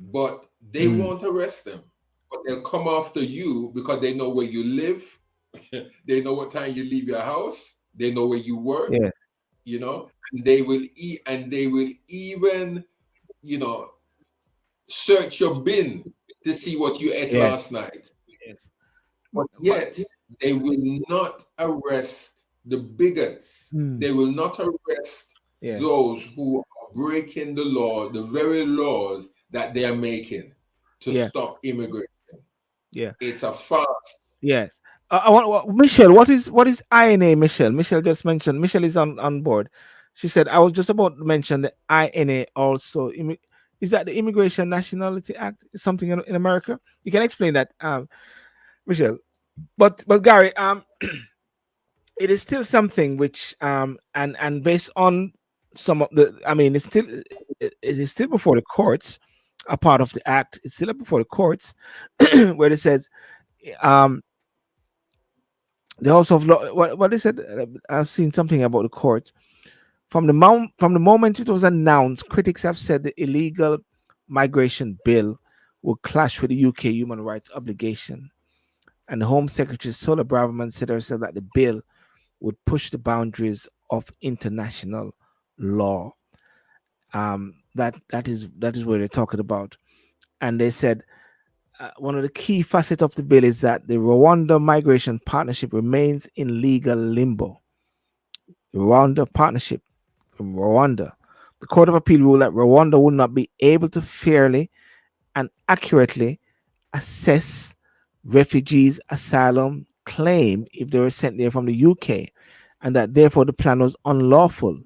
Speaker 2: but they
Speaker 1: Mm.
Speaker 2: won't arrest them. But they'll come after you because they know where you live. They know what time you leave your house. They know where you work.
Speaker 1: Yes.
Speaker 2: And they will even, you know, search your bin to see what you ate
Speaker 1: Yes.
Speaker 2: last night.
Speaker 1: Yes.
Speaker 2: But
Speaker 1: But
Speaker 2: yet they will not arrest the bigots.
Speaker 1: mm.
Speaker 2: They will not arrest
Speaker 1: Yeah.
Speaker 2: those who are breaking the law, the very laws that they are making to
Speaker 1: Yeah.
Speaker 2: stop immigration.
Speaker 1: Yeah.
Speaker 2: It's a farce.
Speaker 1: Yes. Michelle, what is INA, Michelle? Michelle just mentioned. Michelle is on board. She said, I was just about to mention the INA also. Is that the Immigration Nationality Act? Something in America? You can explain that, Michelle. But Gary, it is still something which and based on some of the, I mean, it is still before the courts. A part of the act. It's still before the courts, where it says um they also have what they said. I've seen something about the court From the moment it was announced, critics have said the illegal migration bill will clash with the UK human rights obligation. And the Home Secretary Sola Braverman said herself that the bill would push the boundaries of international law. That is what they're talking about. And they said one of the key facets of the bill is that the Rwanda Migration Partnership remains in legal limbo. The Rwanda Partnership from Rwanda. The Court of Appeal ruled that Rwanda would not be able to fairly and accurately assess refugees' asylum claim if they were sent there from the UK, and that therefore the plan was unlawful.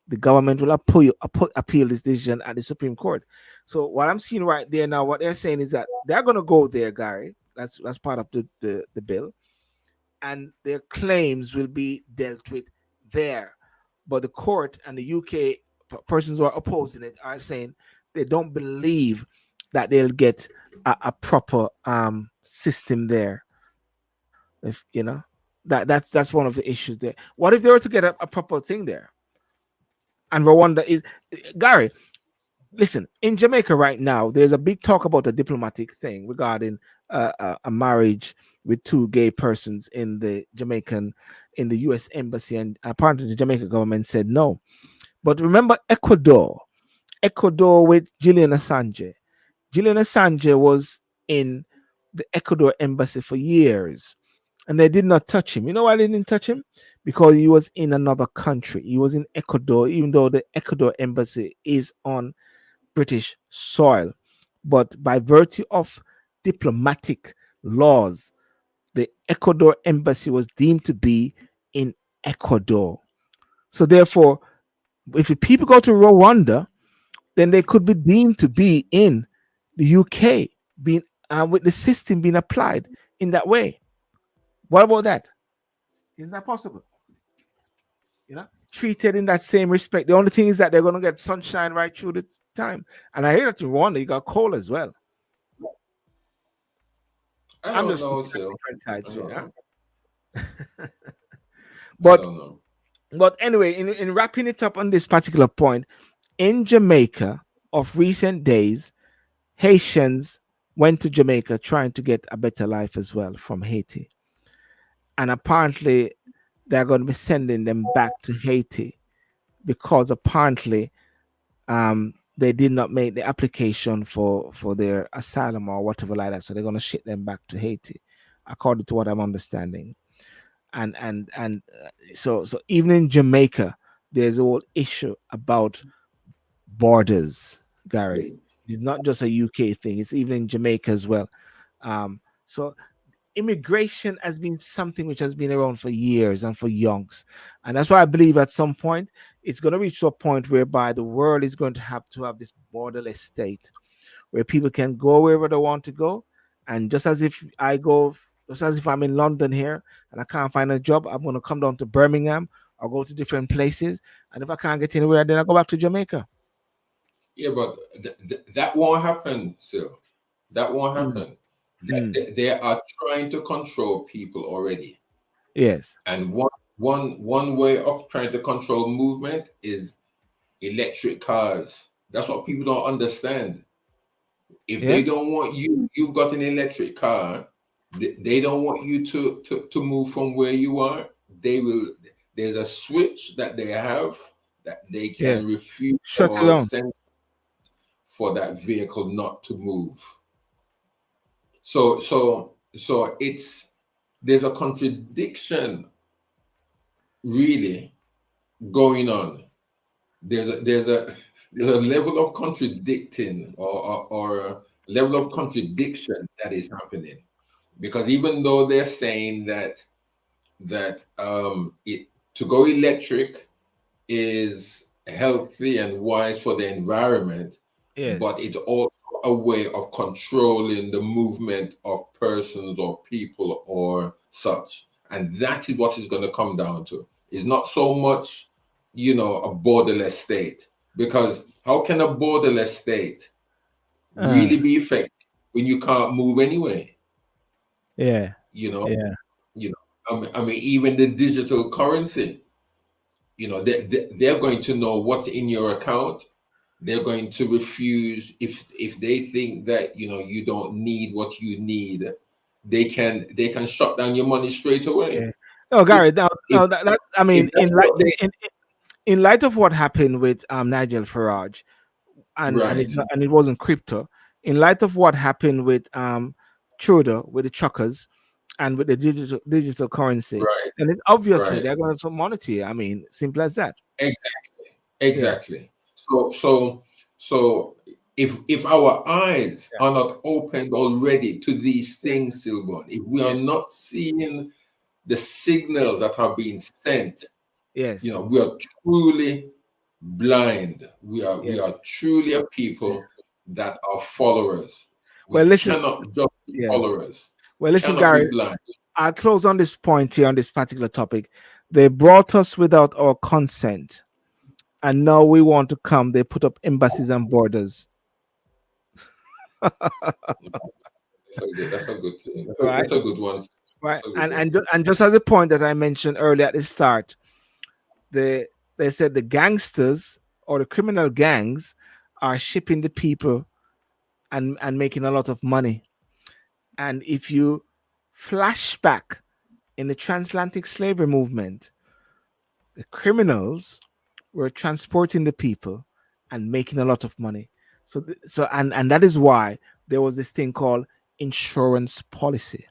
Speaker 1: The government will appeal this decision at the Supreme Court. So what I'm seeing right there now, what they're saying is that they're going to go there, Gary. That's part of the bill, and their claims will be dealt with there. But the court and the UK persons who are opposing it are saying they don't believe that they'll get a proper system there. If you know that's one of the issues there. What if they were to get a proper thing there? And Rwanda is Gary. Listen, in Jamaica right now, there's a big talk about a diplomatic thing regarding a marriage with two gay persons in the U.S. embassy, and apparently the Jamaican government said no. But remember Ecuador with Julian Assange. Julian Assange was in the Ecuador embassy for years, and they did not touch him. You know why they didn't touch him? Because he was in another country. He was in Ecuador, even though the Ecuador embassy is on British soil. But by virtue of diplomatic laws, the Ecuador embassy was deemed to be in Ecuador. So therefore, if the people go to Rwanda, then they could be deemed to be in the UK, being with the system being applied in that way. What about that? Isn't that possible? Treated in that same respect. The only thing is that they're going to get sunshine right through the time. And I hear that in Rwanda, you got coal as well.
Speaker 2: I
Speaker 1: I'm
Speaker 2: don't
Speaker 1: just
Speaker 2: know,
Speaker 1: looking at
Speaker 2: so
Speaker 1: different sides
Speaker 2: I
Speaker 1: here.
Speaker 2: don't know. I
Speaker 1: But
Speaker 2: don't know.
Speaker 1: but anyway, in wrapping it up on this particular point, in Jamaica of recent days, Haitians went to Jamaica trying to get a better life as well from Haiti. And apparently they're going to be sending them back to Haiti because apparently they did not make the application for their asylum or whatever like that. So they're going to ship them back to Haiti, according to what I'm understanding. And so even in Jamaica, there's a whole issue about borders, Gary. It's not just a UK thing; it's even in Jamaica as well. So immigration has been something which has been around for years and for yonks, and that's why I believe at some point it's going to reach to a point whereby the world is going to have this borderless state where people can go wherever they want to go. And just as if I'm in London here and I can't find a job, I'm going to come down to Birmingham or go to different places. And if I can't get anywhere, then I go back to Jamaica.
Speaker 2: Yeah, but that won't happen, sir. That won't
Speaker 1: Mm,
Speaker 2: happen.
Speaker 1: mm,
Speaker 2: They are trying to control people already.
Speaker 1: yes.
Speaker 2: And one way of trying to control movement is electric cars. That's what people don't understand. If
Speaker 1: Yeah.
Speaker 2: they don't want you, you've got an electric car. They don't want you to move from where you are. They will. There's a switch that they have that they
Speaker 1: Yeah.
Speaker 2: can refuse
Speaker 1: Shut it
Speaker 2: or
Speaker 1: down.
Speaker 2: send for that vehicle not to move. So it's there's a contradiction really going on. There's a level of contradicting or a level of contradiction that is happening, because even though they're saying that it to go electric is healthy and wise for the environment,
Speaker 1: Yes.
Speaker 2: but it's also a way of controlling the movement of persons or people or such. And that is what it's going to come down to. It's not so much, a borderless state. Because how can a borderless state really
Speaker 1: Uh,
Speaker 2: be effective when you can't move anyway?
Speaker 1: yeah.
Speaker 2: You know,
Speaker 1: Yeah.
Speaker 2: you know. I mean, even the digital currency. they're going to know what's in your account. They're going to refuse if they think that you don't need what you need. They can shut down your money straight away.
Speaker 1: Yeah. No,
Speaker 2: If
Speaker 1: Gary. No,
Speaker 2: if
Speaker 1: no. I
Speaker 2: if
Speaker 1: mean,
Speaker 2: that's what they
Speaker 1: in light of what happened with Nigel Farage,
Speaker 2: right,
Speaker 1: and it wasn't crypto. In light of what happened with Trudeau with the truckers and with the digital currency,
Speaker 2: right,
Speaker 1: and it's obviously
Speaker 2: right.
Speaker 1: they're going to monitor you. I mean, simple as that.
Speaker 2: Exactly.
Speaker 1: Yeah.
Speaker 2: Exactly. So if our eyes
Speaker 1: Yeah.
Speaker 2: are not opened already to these
Speaker 1: Yeah.
Speaker 2: things, Sylbourne, if we are
Speaker 1: Yes.
Speaker 2: not seeing the signals that are being sent,
Speaker 1: Yes.
Speaker 2: we are truly blind. We
Speaker 1: Yes.
Speaker 2: are truly a
Speaker 1: Yeah.
Speaker 2: people that are followers.
Speaker 1: Well,
Speaker 2: We
Speaker 1: listen.
Speaker 2: cannot just be
Speaker 1: Yeah.
Speaker 2: followers.
Speaker 1: Well,
Speaker 2: We
Speaker 1: listen,
Speaker 2: cannot be
Speaker 1: Gary.
Speaker 2: blind.
Speaker 1: I'll close on this point here on this particular topic. They brought us without our consent, and now we want to come. They put up embassies and borders.
Speaker 2: That's a good thing.
Speaker 1: Right.
Speaker 2: That's a good one.
Speaker 1: Right.
Speaker 2: That's a good
Speaker 1: And
Speaker 2: one.
Speaker 1: and just as a point that I mentioned earlier at the start, they they said the gangsters or the criminal gangs are shipping the people and making a lot of money. And if you flash back in the transatlantic slavery movement, the criminals were transporting the people and making a lot of money. And that is why there was this thing called insurance policy,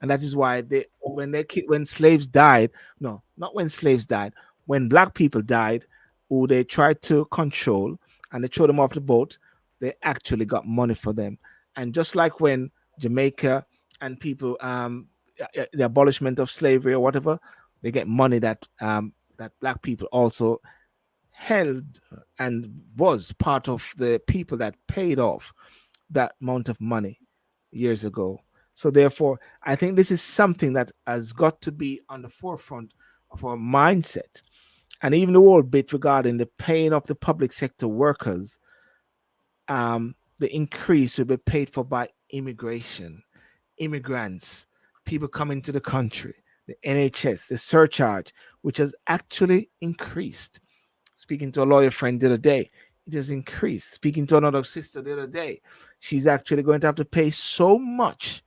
Speaker 1: and that is why when slaves died, no, not when slaves died, when black people died, who they tried to control and they threw them off the boat, they actually got money for them. And just like when Jamaica and people the abolishment of slavery or whatever, they get money that black people also held and was part of the people that paid off that amount of money years ago. So therefore, I think this is something that has got to be on the forefront of our mindset. And even the whole bit regarding the paying of the public sector workers, the increase will be paid for by immigration, immigrants, people coming to the country, the NHS, the surcharge, which has actually increased. Speaking to a lawyer friend the other day, it has increased. Speaking to another sister the other day, she's actually going to have to pay so much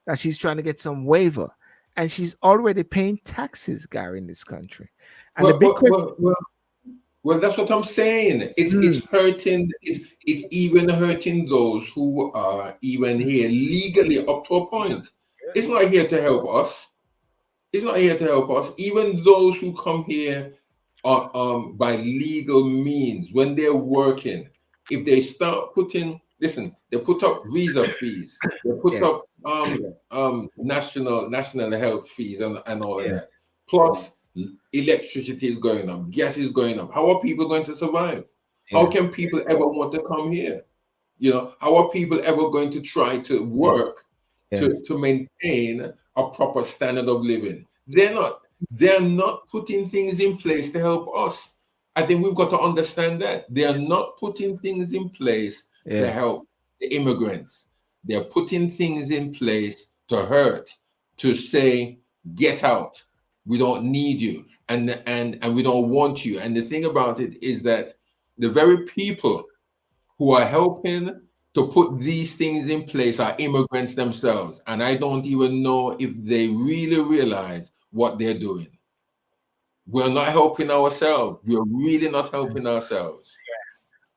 Speaker 1: that she's trying to get some waiver. And she's already paying taxes, Gary, in this country. And the
Speaker 2: Well,
Speaker 1: big
Speaker 2: well,
Speaker 1: question,
Speaker 2: well, well, well, that's what I'm saying. It's
Speaker 1: mm,
Speaker 2: hurting. It's even hurting those who are even here legally up to a point. It's not here to help us. It's not here to help us. Even those who come here by legal means, when they're working, if they start listen, they put up visa fees, they put
Speaker 1: yes,
Speaker 2: up national health fees and all of that.
Speaker 1: yes,
Speaker 2: Plus, electricity is going up, gas is going up. How are people going to survive? How
Speaker 1: yeah,
Speaker 2: can people ever want to come here? How are people ever going to try to
Speaker 1: yeah,
Speaker 2: work to
Speaker 1: yes,
Speaker 2: to maintain a proper standard of living? They're not putting things in place to help us. I think we've got to understand that they are not putting things in place to
Speaker 1: yes,
Speaker 2: help the immigrants. They're putting things in place to hurt, to say, get out. We don't need you, and we don't want you. And the thing about it is that the very people who are helping to put these things in place are immigrants themselves. And I don't even know if they really realize what they're doing. We're not helping ourselves. We're really not helping ourselves.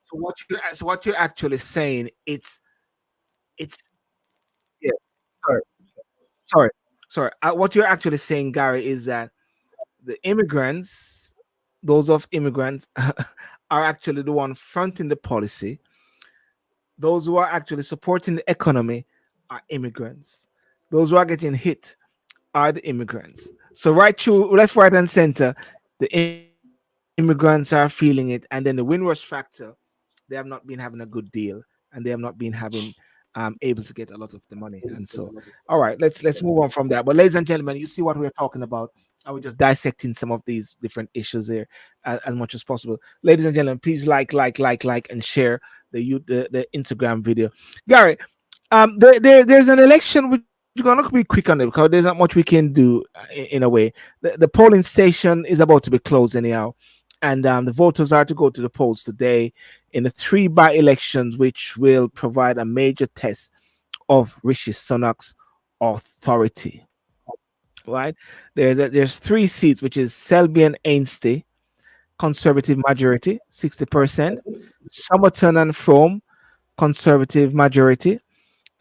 Speaker 1: so what you're actually saying, it's yeah, sorry, sorry, sorry. What you're actually saying, Gary, is that the immigrants, those of immigrants, are actually the one fronting the policy. Those who are actually supporting the economy are immigrants. Those who are getting hit are the immigrants. So right through left, right, and center, the immigrants are feeling it, and then the Windrush factor, they have not been having a good deal, and they have not been having able to get a lot of the money. And so, all right, let's move on from that. But ladies and gentlemen, you see what we're talking about. I was just dissecting some of these different issues here as much as possible. Ladies and gentlemen, please like, and share the Instagram video. Gary, there's an election which is we're gonna be quick on it because there's not much we can do in a way. The polling station is about to be closed anyhow, and the voters are to go to the polls today in the three by-elections, which will provide a major test of Rishi Sunak's authority. Right? There's three seats, which is Selby and Ainsty, Conservative majority, 60%. Somerton and Frome, Conservative majority,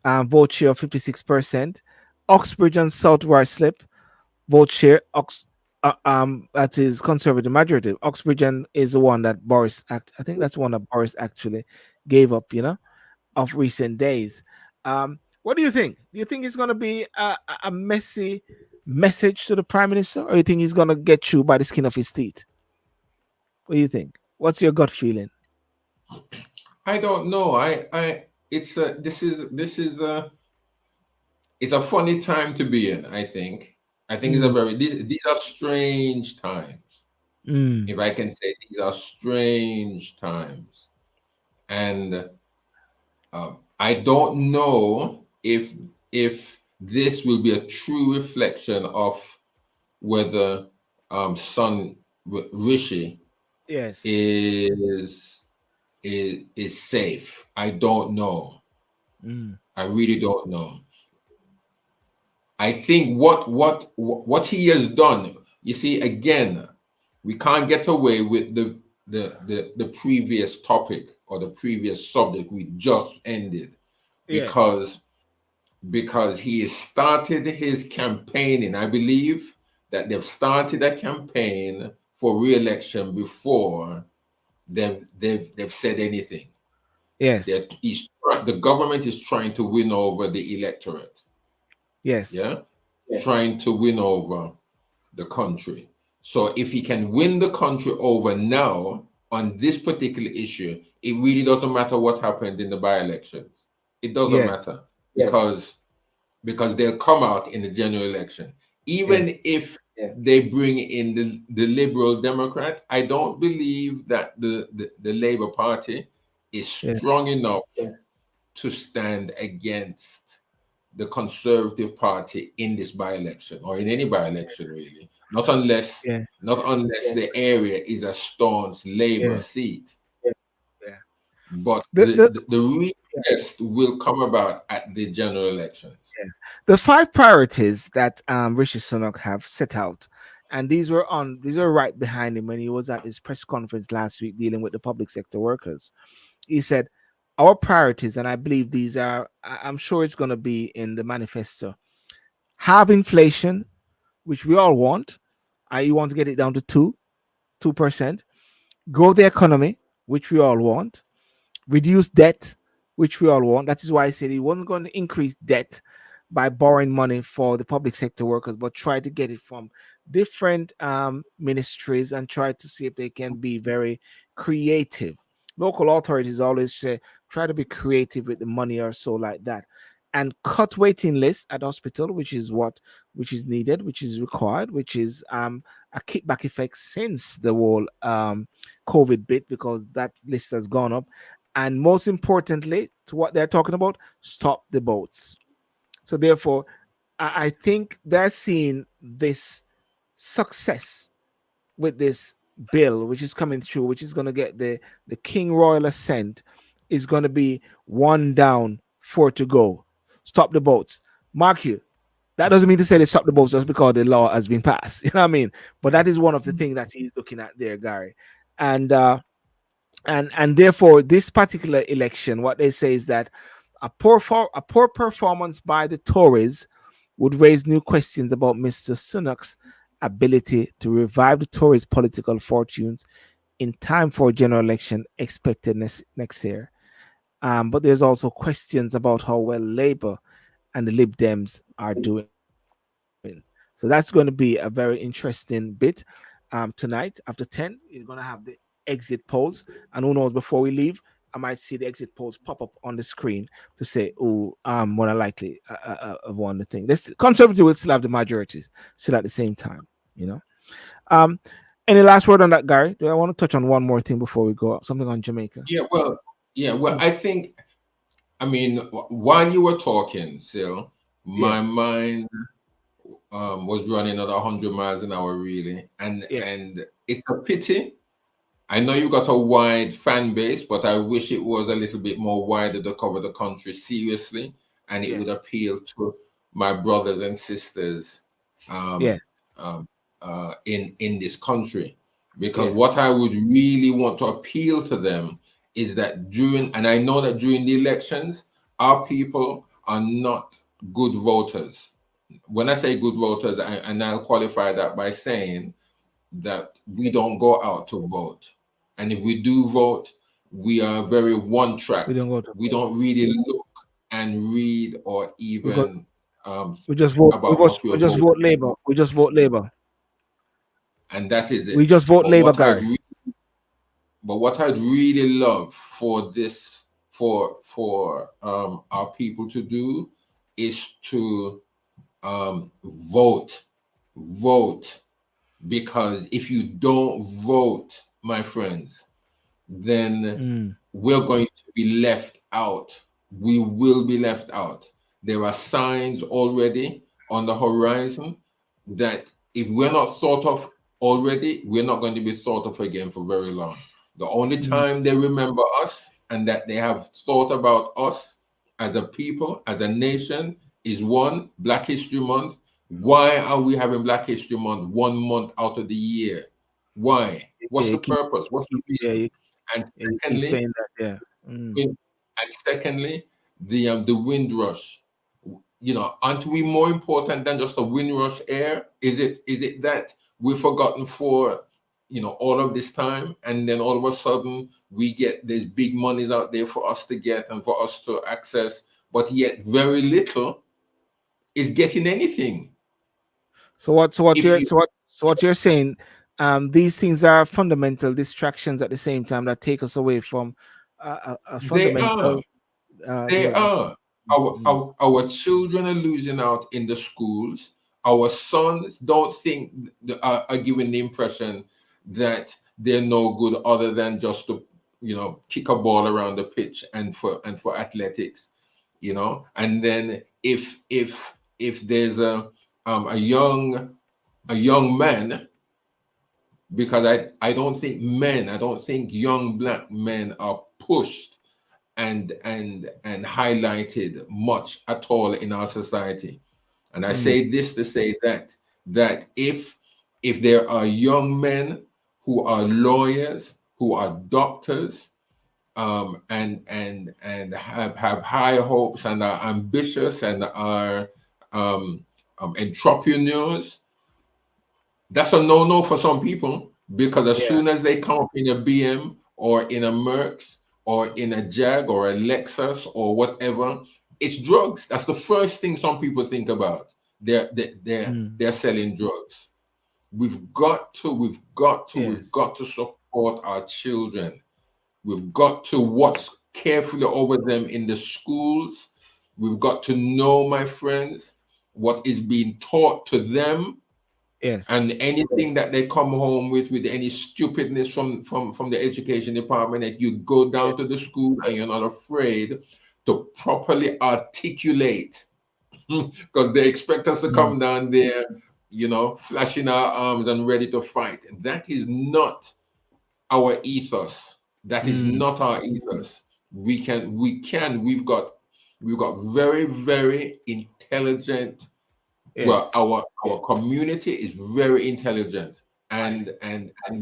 Speaker 1: vote share of 56%. Oxbridge and South Ruislip, vote share, that is Conservative majority. Oxbridge is the one that I think that's one that Boris actually gave up, of recent days. What do you think? Do you think it's going to be a messy message to the Prime Minister, or you think he's going to get through by the skin of his teeth? What do you think? What's your gut feeling?
Speaker 2: I don't know. It's a this is a it's a funny time to be in. I think it's a
Speaker 1: Mm,
Speaker 2: very these are strange times.
Speaker 1: mm,
Speaker 2: If I can say, these are strange times, and I don't know if this will be a true reflection of whether son Rishi
Speaker 1: yes.
Speaker 2: is is safe. I don't know.
Speaker 1: Mm,
Speaker 2: I really don't know. I think what he has done. You see, again, we can't get away with the previous topic or the previous subject we just ended,
Speaker 1: yeah.
Speaker 2: because he has started his campaigning. I believe that they've started a campaign for re-election before they've said anything.
Speaker 1: Yes.
Speaker 2: The government is trying to win over the electorate.
Speaker 1: Yes.
Speaker 2: Yeah, trying to win over the country. So if he can win the country over now on this particular issue, it really doesn't matter what happened in the by-elections. It doesn't
Speaker 1: Yes.
Speaker 2: matter because they'll come out in the general election.
Speaker 1: Yes.
Speaker 2: Even if they bring in the liberal Democrat, I don't believe that the Labour Party is
Speaker 1: Yes.
Speaker 2: strong enough to stand against the Conservative Party in this by-election, or in any by-election really.
Speaker 1: Yeah.
Speaker 2: Not unless the area is a staunch Labour
Speaker 1: Yeah.
Speaker 2: seat.
Speaker 1: Yeah.
Speaker 2: But
Speaker 1: The
Speaker 2: the real test will come about at the general elections.
Speaker 1: Yes. The five priorities that Rishi Sunak have set out, and these are right behind him when he was at his press conference last week dealing with the public sector workers. He said, "Our priorities, and I believe these are, I'm sure it's going to be in the manifesto. Have inflation, which we all want. You want to get it down to 2%. Grow the economy, which we all want. Reduce debt, which we all want. That is why I said he wasn't going to increase debt by borrowing money for the public sector workers, but try to get it from different ministries and try to see if they can be very creative. Local authorities always say try to be creative with the money or so like that, and cut waiting lists at hospital, which is needed, which is required, which is a kickback effect since the whole COVID bit because that list has gone up, and most importantly, to what they're talking about, stop the boats. So therefore, I think they're seeing this success with this bill, which is coming through, which is going to get the King Royal assent, is going to be one down, four to go. Stop the boats. Mark you. That doesn't mean to say they stop the boats just because the law has been passed. You know what I mean? But that is one of the things that he's looking at there, Gary. And and therefore this particular election, what they say is that a poor performance by the Tories would raise new questions about Mr. Sunak's ability to revive the Tories' political fortunes in time for a general election expected next year. But there's also questions about how well Labour and the Lib Dems are doing. So that's going to be a very interesting bit. Tonight after 10, you're going to have the exit polls. And who knows, before we leave, I might see the exit polls pop up on the screen to say, oh, more than likely have won the thing. This Conservative will still have the majorities, still at the same time, you know. Um, any last word on that, Gary? Do I want to touch on one more thing before we go? Something on Jamaica.
Speaker 2: Yeah, well, I think, I mean, while you were talking, Sil, My
Speaker 1: Yes.
Speaker 2: mind was running at 100 miles an hour, really,
Speaker 1: Yes.
Speaker 2: and it's a pity. I know you got a wide fan base, but I wish it was a little bit more wider to cover the country seriously, and it
Speaker 1: Yes.
Speaker 2: would appeal to my brothers and sisters
Speaker 1: Yes.
Speaker 2: um, in this country. Because
Speaker 1: Yes.
Speaker 2: what I would really want to appeal to them is that and I know that during the elections, our people are not good voters. When I say good voters, and I'll qualify that by saying that we don't go out to vote. And if we do vote, we are very one
Speaker 1: We don't
Speaker 2: tracked.
Speaker 1: go to
Speaker 2: We
Speaker 1: vote.
Speaker 2: don't really look and read or
Speaker 1: We got.
Speaker 2: even
Speaker 1: We just
Speaker 2: think
Speaker 1: vote.
Speaker 2: about what
Speaker 1: We
Speaker 2: we're
Speaker 1: just
Speaker 2: voting
Speaker 1: vote Labour.
Speaker 2: for.
Speaker 1: We just vote Labour.
Speaker 2: And that is
Speaker 1: We
Speaker 2: it.
Speaker 1: just vote
Speaker 2: But
Speaker 1: Labour,
Speaker 2: what
Speaker 1: Garry.
Speaker 2: what I'd really love for this for our people to do is to vote, vote, because if you don't vote, my friends, then
Speaker 1: Mm.
Speaker 2: we're going to be left out. We will be left out. There are signs already on the horizon that if we're not thought of already, we're not going to be thought of again for very long. The only
Speaker 1: Mm.
Speaker 2: time they remember us and that they have thought about us as a people, as a nation, is one, Black History Month. Why are we having Black History Month 1 month out of the year? Why?
Speaker 1: Yeah,
Speaker 2: What's the purpose? What's the
Speaker 1: yeah,
Speaker 2: reason? And
Speaker 1: you keep
Speaker 2: secondly,
Speaker 1: saying that. Yeah. Mm.
Speaker 2: the Windrush. You know, aren't we more important than just a Windrush air? Is it that we've forgotten for all of this time, and then all of a sudden we get these big monies out there for us to get and for us to access, but yet very little is getting anything. If you
Speaker 1: So what you're saying, these things are fundamental distractions at the same time that take us away from a
Speaker 2: they are
Speaker 1: fundamental.
Speaker 2: They
Speaker 1: Yeah.
Speaker 2: are. Our children are losing out in the schools. Our sons don't think are given the impression that they're no good other than just to kick a ball around the pitch and for athletics, And then if there's a young man, because I don't think young Black men are pushed and highlighted much at all in our society. And I
Speaker 1: Mm.
Speaker 2: say this to say that if there are young men who are lawyers, who are doctors, and have high hopes and are ambitious and are entrepreneurs, that's a no-no for some people, because as
Speaker 1: Yeah.
Speaker 2: soon as they come up in a BM or in a Mercs or in a Jag or a Lexus or whatever, it's drugs. That's the first thing some people think about.
Speaker 1: Mm.
Speaker 2: They're selling drugs. We've
Speaker 1: Yes.
Speaker 2: got to support our children. We've got to watch carefully over them in the schools. We've got to know, my friends, what is being taught to them,
Speaker 1: Yes.
Speaker 2: and anything that they come home with any stupidness from the education department, that you go
Speaker 1: Yes.
Speaker 2: down to the school and you're not afraid to properly articulate, because they expect us to
Speaker 1: Mm.
Speaker 2: come down there, flashing our arms and ready to fight. That is not our ethos. That is
Speaker 1: Mm.
Speaker 2: not our ethos. We've got very, very intelligent, well,
Speaker 1: Yes.
Speaker 2: our community is very intelligent, and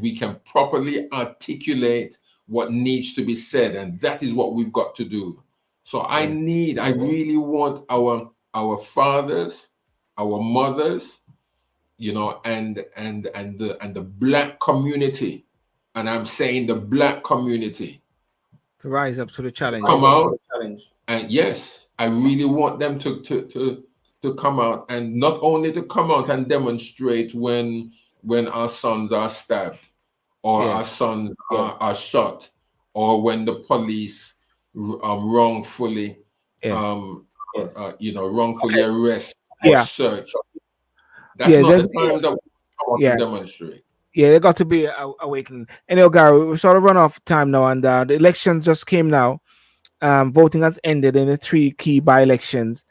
Speaker 2: we can properly articulate what needs to be said, and that is what we've got to do. So I
Speaker 1: Yes.
Speaker 2: really want our fathers, our mothers, and the Black community, and I'm saying the Black community,
Speaker 1: To rise up to the challenge.
Speaker 2: come out. And yes, I really want them to come out, and not only to come out and demonstrate when our sons are stabbed, or our
Speaker 1: Yes.
Speaker 2: sons are shot, or when the police wrongfully
Speaker 1: Yes.
Speaker 2: wrongfully arrest or
Speaker 1: Yeah.
Speaker 2: search. That's
Speaker 1: Yeah.
Speaker 2: not the times that we come out to
Speaker 1: Yeah.
Speaker 2: demonstrate.
Speaker 1: Yeah, there got to be a awakening. Anyway, Gary, we sort of run off time now, and the election just came now. Voting has ended in the three key by-elections.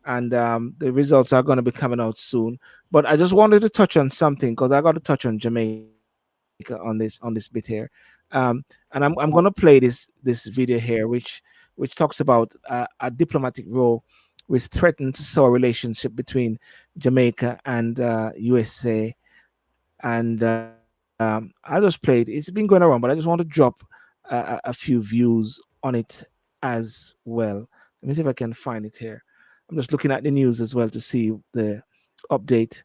Speaker 1: and the results are going to be coming out soon. But I just wanted to touch on something because I got to touch on Jamaica on this bit here, and I'm going to play this video here, which talks about a diplomatic role which threatened to sour relationship between Jamaica and USA. And I just played. It's been going around, but I just want to drop a few views on it as well. Let me see if I can find it here. I'm just looking at the news as well to see the update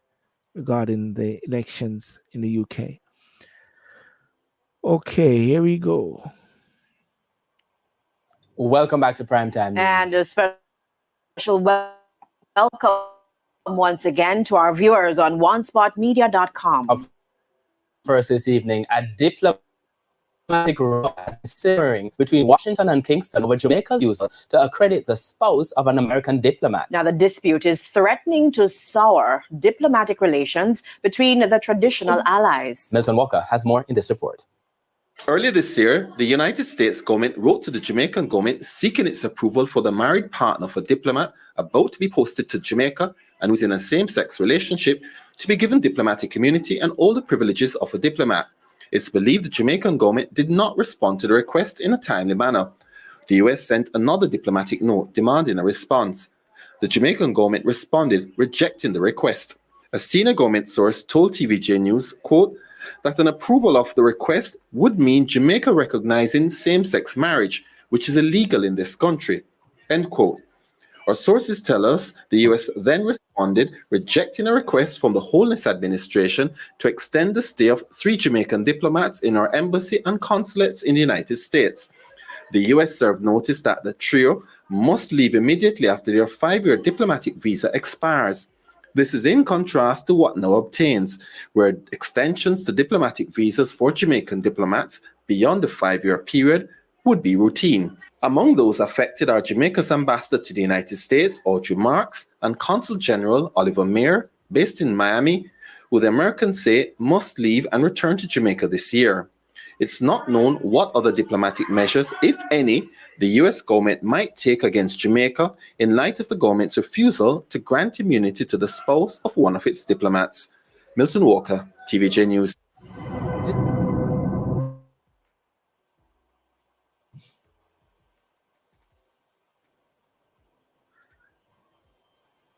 Speaker 1: regarding the elections in the UK. Okay, here we go.
Speaker 3: Welcome back to Primetime News.
Speaker 4: And a special welcome once again to our viewers on onespotmedia.com.
Speaker 3: First this evening, a diplomatic row has been simmering between Washington and Kingston over Jamaica's refusal to accredit the spouse of an American diplomat.
Speaker 4: Now, the dispute is threatening to sour diplomatic relations between the traditional allies.
Speaker 3: Milton Walker has more in this report.
Speaker 5: Earlier this year, the United States government wrote to the Jamaican government seeking its approval for the married partner of a diplomat about to be posted to Jamaica and who's in a same-sex relationship to be given diplomatic immunity and all the privileges of a diplomat. It's believed the Jamaican government did not respond to the request in a timely manner. The US sent another diplomatic note demanding a response. The Jamaican government responded, rejecting the request. A senior government source told TVJ News, quote, that an approval of the request would mean Jamaica recognizing same-sex marriage, which is illegal in this country, end quote. Our sources tell us the US then responded, rejecting a request from the Holness administration to extend the stay of 3 Jamaican diplomats in our embassy and consulates in the United States. The US served notice that the trio must leave immediately after their 5-year diplomatic visa expires. This is in contrast to what now obtains, where extensions to diplomatic visas for Jamaican diplomats beyond the 5-year period would be routine. Among those affected are Jamaica's ambassador to the United States, Audrey Marks, and Consul General Oliver Mayer, based in Miami, who the Americans say must leave and return to Jamaica this year. It's not known what other diplomatic measures, if any, the US government might take against Jamaica in light of the government's refusal to grant immunity to the spouse of one of its diplomats. Milton Walker, TVJ News.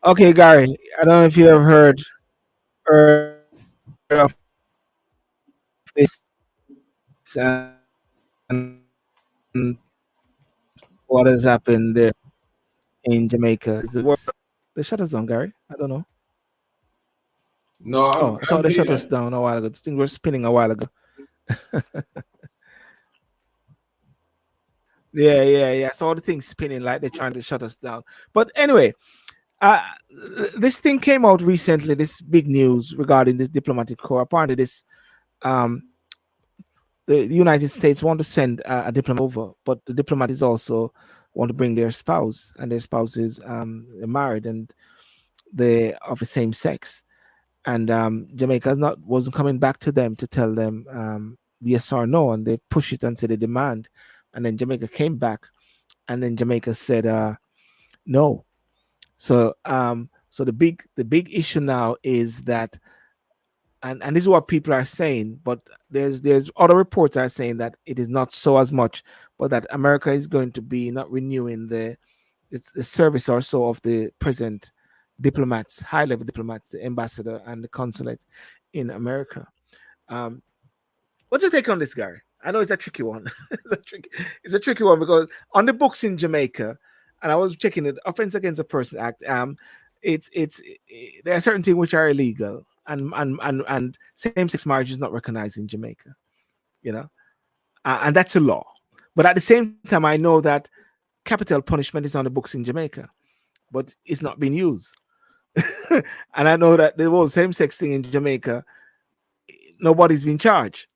Speaker 1: Okay, Gary, I don't know if you have heard of this and what has happened there in Jamaica. Is the worst? They shut us down, Gary. I don't know.
Speaker 2: No,
Speaker 1: I thought they shut us down a while ago. Things were spinning a while ago. Yeah. I saw the thing spinning like they're trying to shut us down. But anyway, this thing came out recently. This big news regarding this diplomatic corps. Apparently, this the United States want to send a diplomat over, but the diplomat is also want to bring their spouse, and their spouse is married and they of the same sex. And Jamaica wasn't coming back to them to tell them yes or no, and they push it and said they demand. And then Jamaica came back, and then Jamaica said no. So so the big issue now is that, and this is what people are saying, but there's other reports are saying that it is not so as much, but that America is going to be not renewing the service or so of the present diplomats, high level diplomats, the ambassador and the consulate in America. What's your take on this, Gary? I know it's a tricky one. It's a tricky one because on the books in Jamaica, and I was checking it, Offense Against a Person Act, there are certain things which are illegal, and same-sex marriage is not recognized in Jamaica, and that's a law. But at the same time, I know that capital punishment is on the books in Jamaica, but it's not being used. And I know that the whole same-sex thing in Jamaica, nobody's been charged.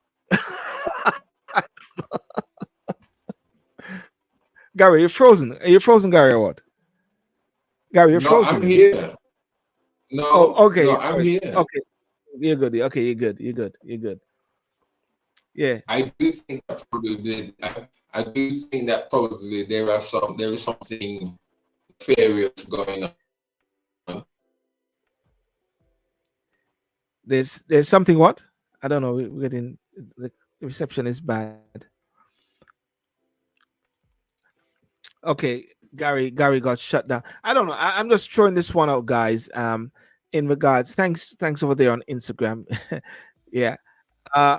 Speaker 1: Gary, you're frozen. Are you frozen, Gary, or what? Gary, you're frozen.
Speaker 2: I'm here. No,
Speaker 1: okay.
Speaker 2: No, I'm here.
Speaker 1: Okay, you're good. Okay, you're good. Yeah.
Speaker 2: I do think that probably there is something nefarious going on
Speaker 1: there's something what? I don't know. We're getting the reception is bad. Okay, Garry got shut down. I don't know. I'm just throwing this one out, guys. In regards, thanks over there on Instagram. Yeah. Uh,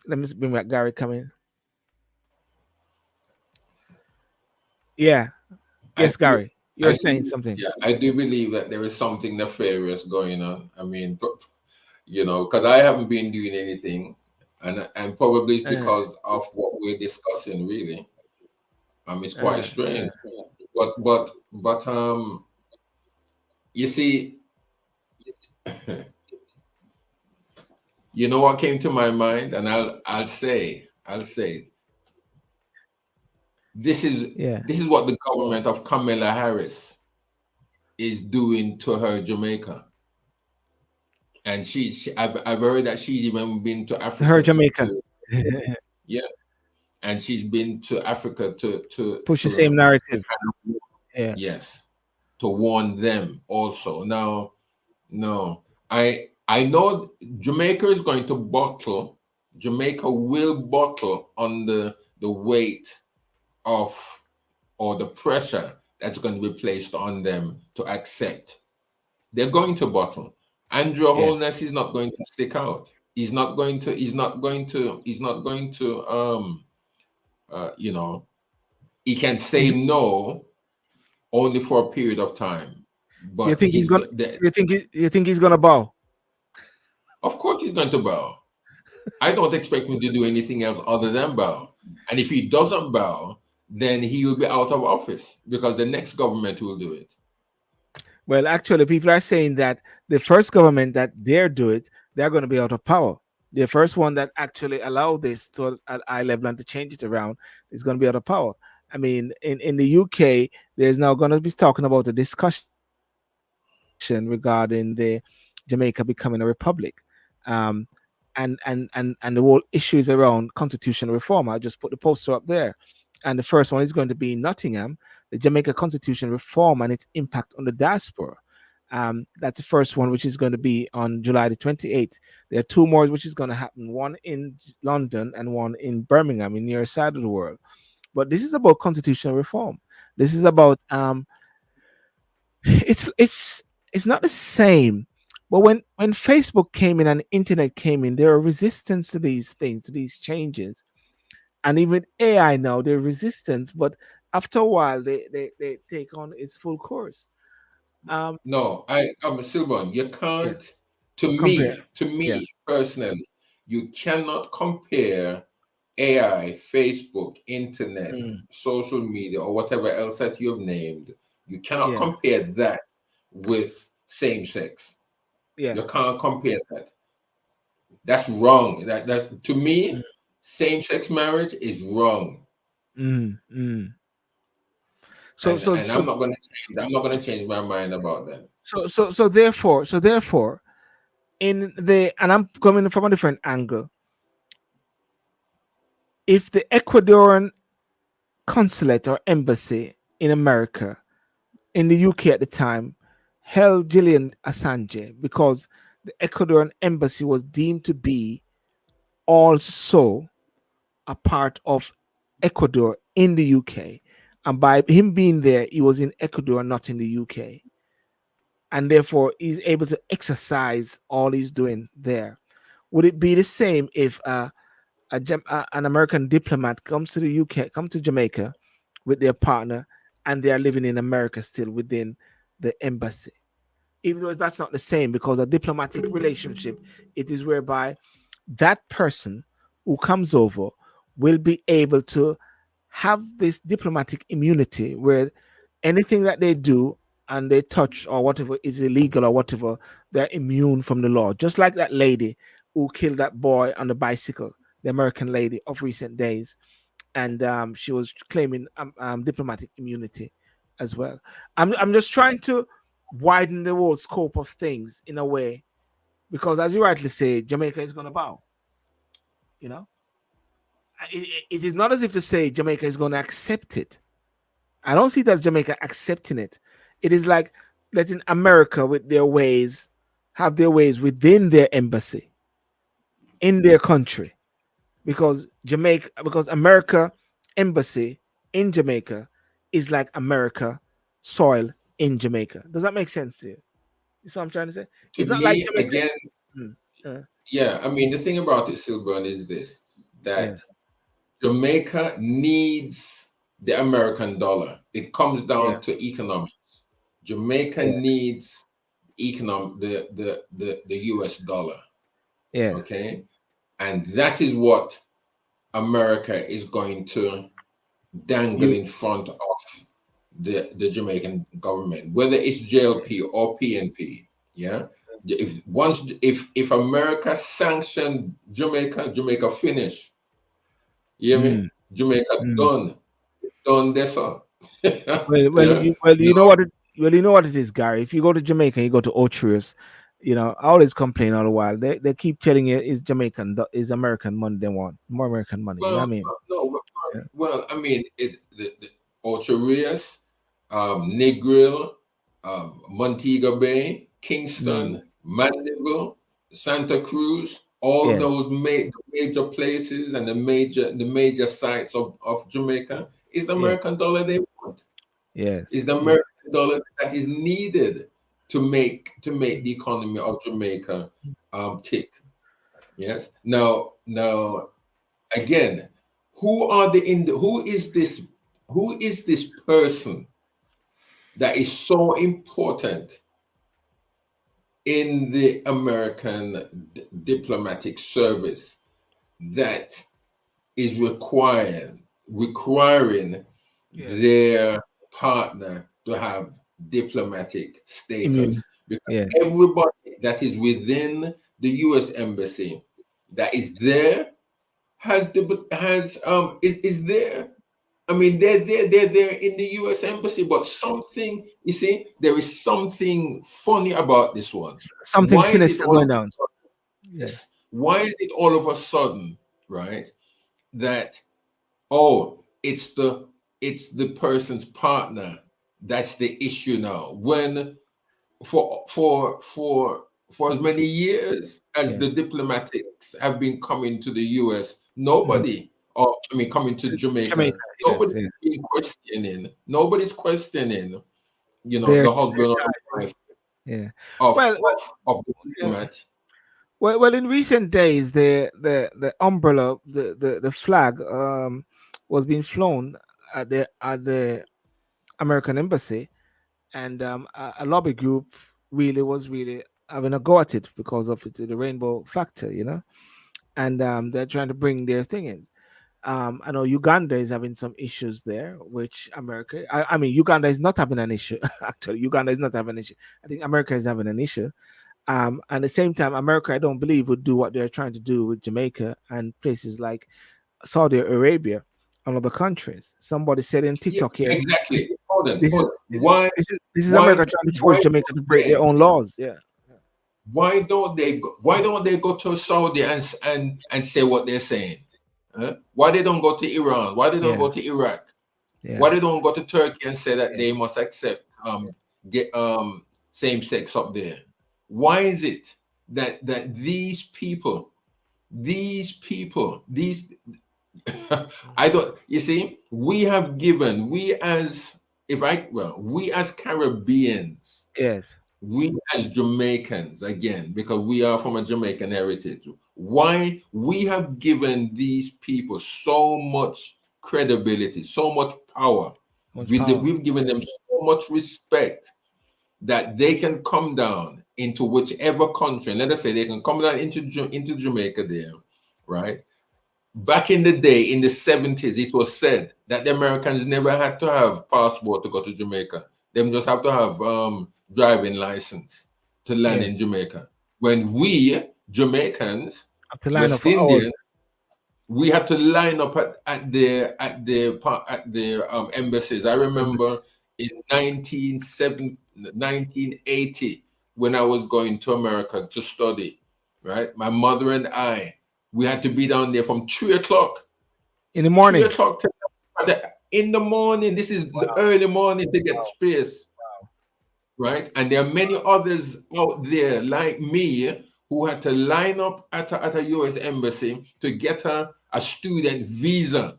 Speaker 1: let me bring back Garry coming. Yeah.
Speaker 2: I
Speaker 1: Yes,
Speaker 2: do,
Speaker 1: Garry,
Speaker 2: I
Speaker 1: you're saying
Speaker 2: do,
Speaker 1: something.
Speaker 2: yeah, I do believe that there is something nefarious going on. I mean, because I haven't been doing anything, and probably it's
Speaker 1: Uh,
Speaker 2: because of what we're discussing. Really, it's quite
Speaker 1: uh.
Speaker 2: strange. But you see, you know what came to my mind, and I'll say this is
Speaker 1: Yeah.
Speaker 2: this is what the government of Kamala Harris is doing to her Jamaica. And I've heard that she's even been to
Speaker 1: Her
Speaker 2: Africa
Speaker 1: Jamaica.
Speaker 2: yeah, and she's been to Africa
Speaker 1: Push the same narrative. Yeah.
Speaker 2: yes, to warn them also. Now, no, I know Jamaica is going to bottle. Jamaica will bottle under the weight of or the pressure that's going to be placed on them to accept. They're going to bottle. Andrew
Speaker 1: Yes.
Speaker 2: Holness is not going to stick out. He's not going to he can say no only for a period of time.
Speaker 1: You
Speaker 2: But
Speaker 1: think he's gonna?
Speaker 2: the,
Speaker 1: You think he's gonna bow?
Speaker 2: of course he's going to bow. I don't expect him to do anything else other than bow. And if he doesn't bow, then he will be out of office because the next government will do it.
Speaker 1: Well, actually, people are saying that the first government that dare do it, they're going to be out of power. The first one that actually allowed this to at eye level and to change it around is going to be out of power. I mean, in the UK, there's now going to be talking about a discussion regarding the Jamaica becoming a republic, um, and the whole issue is around constitutional reform. I just put the poster up there, and the first one is going to be in Nottingham, the Jamaica Constitution reform and its impact on the diaspora. That's the first one, which is going to be on July the 28th. There are two more, which is going to happen, one in London and one in Birmingham, in your side of the world. But this is about constitutional reform. This is about it's not the same. But when Facebook came in and internet came in, there are resistance to these things, to these changes. And even AI now, they're resistant, but after a while they take on its full course.
Speaker 2: No, Sylbourne, you
Speaker 1: Yeah,
Speaker 2: can't.
Speaker 1: compare.
Speaker 2: To
Speaker 1: Yeah,
Speaker 2: me personally, you cannot compare AI, Facebook, internet,
Speaker 1: mm,
Speaker 2: social media, or whatever else that you've named. You cannot
Speaker 1: yeah,
Speaker 2: compare that with same sex.
Speaker 1: yeah.
Speaker 2: You can't compare that. That's wrong. That's to
Speaker 1: Mm,
Speaker 2: me, same sex marriage is wrong.
Speaker 1: mm. So
Speaker 2: And
Speaker 1: so
Speaker 2: and
Speaker 1: so
Speaker 2: I'm not gonna change my mind about that.
Speaker 1: therefore, in the and I'm coming from a different angle. If the Ecuadorian consulate or embassy in America, in the UK at the time, held Julian Assange because the Ecuadorian embassy was deemed to be also a part of Ecuador in the UK. And by him being there, he was in Ecuador, not in the UK. And therefore, he's able to exercise all he's doing there. Would it be the same if an American diplomat comes to the UK, comes to Jamaica with their partner, and they are living in America still within the embassy? Even though that's not the same, because a diplomatic relationship, it is whereby that person who comes over will be able to have this diplomatic immunity where anything that they do and they touch or whatever is illegal or whatever, they're immune from the law. Just like that lady who killed that boy on the bicycle, the American lady of recent days, and she was claiming diplomatic immunity as well. I'm just trying to widen the whole scope of things in a way, because as you rightly say, Jamaica is going to bow. You know, it is not as if to say Jamaica is going to accept it. I don't see it as Jamaica accepting it. It is like letting America, with their ways, have their ways within their embassy in their country, because America embassy in Jamaica is like America soil in Jamaica. Does that make sense to you? You see what I'm trying to say?
Speaker 2: To
Speaker 1: It's not like
Speaker 2: me,
Speaker 1: Jamaica.
Speaker 2: again,
Speaker 1: Mm,
Speaker 2: yeah, I mean, the thing about it, Sylbourne, is this,
Speaker 1: yeah,
Speaker 2: that Jamaica needs the American dollar. It comes down
Speaker 1: yeah,
Speaker 2: to economics. Jamaica
Speaker 1: yeah,
Speaker 2: needs the US dollar.
Speaker 1: yeah.
Speaker 2: Okay. And that is what America is going to dangle
Speaker 1: You,
Speaker 2: in front of the Jamaican government, whether it's JLP or PNP. Yeah. If America sanctioned Jamaica, Jamaica finish. You hear me?
Speaker 1: mm,
Speaker 2: Jamaica
Speaker 1: mm.
Speaker 2: done this one.
Speaker 1: Well,
Speaker 2: Yeah.
Speaker 1: you know what you know what it is, Gary. If you go to Jamaica, you go to Otrius, I always complain all the while. They keep telling you it's is American money they want, more American money. You know what I
Speaker 2: Well,
Speaker 1: mean?
Speaker 2: no,
Speaker 1: Yeah.
Speaker 2: I mean, the Ocho Rios, Negril, Montego Bay,
Speaker 1: Mm,
Speaker 2: Kingston, Mandeville, Santa Cruz, all
Speaker 1: yes,
Speaker 2: those major places and the major sites of Jamaica is the
Speaker 1: yeah,
Speaker 2: American dollar they want.
Speaker 1: yes,
Speaker 2: Is the
Speaker 1: yeah.
Speaker 2: American dollar that is needed to make the economy of Jamaica tick. Yes. Now again, who is this person that is so important in the American diplomatic service that is requiring
Speaker 1: Yes.
Speaker 2: their partner to have diplomatic
Speaker 1: Immune.
Speaker 2: status? Because
Speaker 1: Yes.
Speaker 2: everybody that is within the US embassy that is there is there. I mean, they're there in the US embassy, but something, you see, there is something funny about this one.
Speaker 1: Something
Speaker 2: Why is it
Speaker 1: sinister
Speaker 2: all of
Speaker 1: going
Speaker 2: a
Speaker 1: down.
Speaker 2: sudden,
Speaker 1: Yeah.
Speaker 2: yes, why is it all of a sudden, right, that, oh, it's the person's partner that's the issue now, when for as many years as the
Speaker 1: Yes.
Speaker 2: diplomatics have been coming to the US,
Speaker 1: Mhm.
Speaker 2: coming to
Speaker 1: Jamaica.
Speaker 2: Jamaica,
Speaker 1: Yes. Yes.
Speaker 2: nobody's questioning,
Speaker 1: Their,
Speaker 2: the
Speaker 1: their
Speaker 2: husband or the
Speaker 1: ties.
Speaker 2: wife
Speaker 1: Yeah.
Speaker 2: of
Speaker 1: Well,
Speaker 2: of the
Speaker 1: yeah.
Speaker 2: diplomat.
Speaker 1: Well, in recent days, the umbrella, the flag, was being flown at the American embassy, and a lobby group was really having a go at it because of the rainbow factor, and they're trying to bring their thing in. I know Uganda is having some issues there, which America. I mean, Uganda is not having an issue. Actually, Uganda is not having an issue. I think America is having an issue. At the same time, America, I don't believe, would do what they're trying to do with Jamaica and places like Saudi Arabia and other countries. Somebody said in
Speaker 2: Yeah,
Speaker 1: TikTok here, this,
Speaker 2: exactly. Hold on,
Speaker 1: this
Speaker 2: hold
Speaker 1: is
Speaker 2: on.
Speaker 1: this is
Speaker 2: Why
Speaker 1: this is
Speaker 2: why
Speaker 1: America trying to force
Speaker 2: why
Speaker 1: Jamaica to
Speaker 2: don't
Speaker 1: break their
Speaker 2: they
Speaker 1: own laws. Yeah.
Speaker 2: why don't they go to Saudi and say what they're saying? Huh? Why they don't go to Iran? Why they don't
Speaker 1: Yeah.
Speaker 2: go to Iraq? Why
Speaker 1: Yeah.
Speaker 2: they don't go to Turkey and say that
Speaker 1: Yeah.
Speaker 2: they must accept get same sex up there? Why is it that these I don't, you see, we as Caribbeans,
Speaker 1: Yes.
Speaker 2: we as Jamaicans, again, because we are from a Jamaican heritage, why we have given these people so much credibility, so much power.
Speaker 1: Much power.
Speaker 2: We've given them so much respect that they can come down into whichever country, and let us say they can come down into Jamaica there, right? Back in the day, in the 70s, it was said that the Americans never had to have passport to go to Jamaica. Them just have to have driving license to land
Speaker 1: Yes.
Speaker 2: in Jamaica. When we Jamaicans,
Speaker 1: Have to line up
Speaker 2: West
Speaker 1: for hours.
Speaker 2: Indian, we had to line up at the embassies. I remember in 1980, when I was going to America to study, right? My mother and I, we had to be down there from 3 o'clock,
Speaker 1: In the
Speaker 2: 3
Speaker 1: morning.
Speaker 2: o'clock in the morning. This is the early morning to get space. right? And there are many others out there like me who had to line up at a U.S. embassy to get a student visa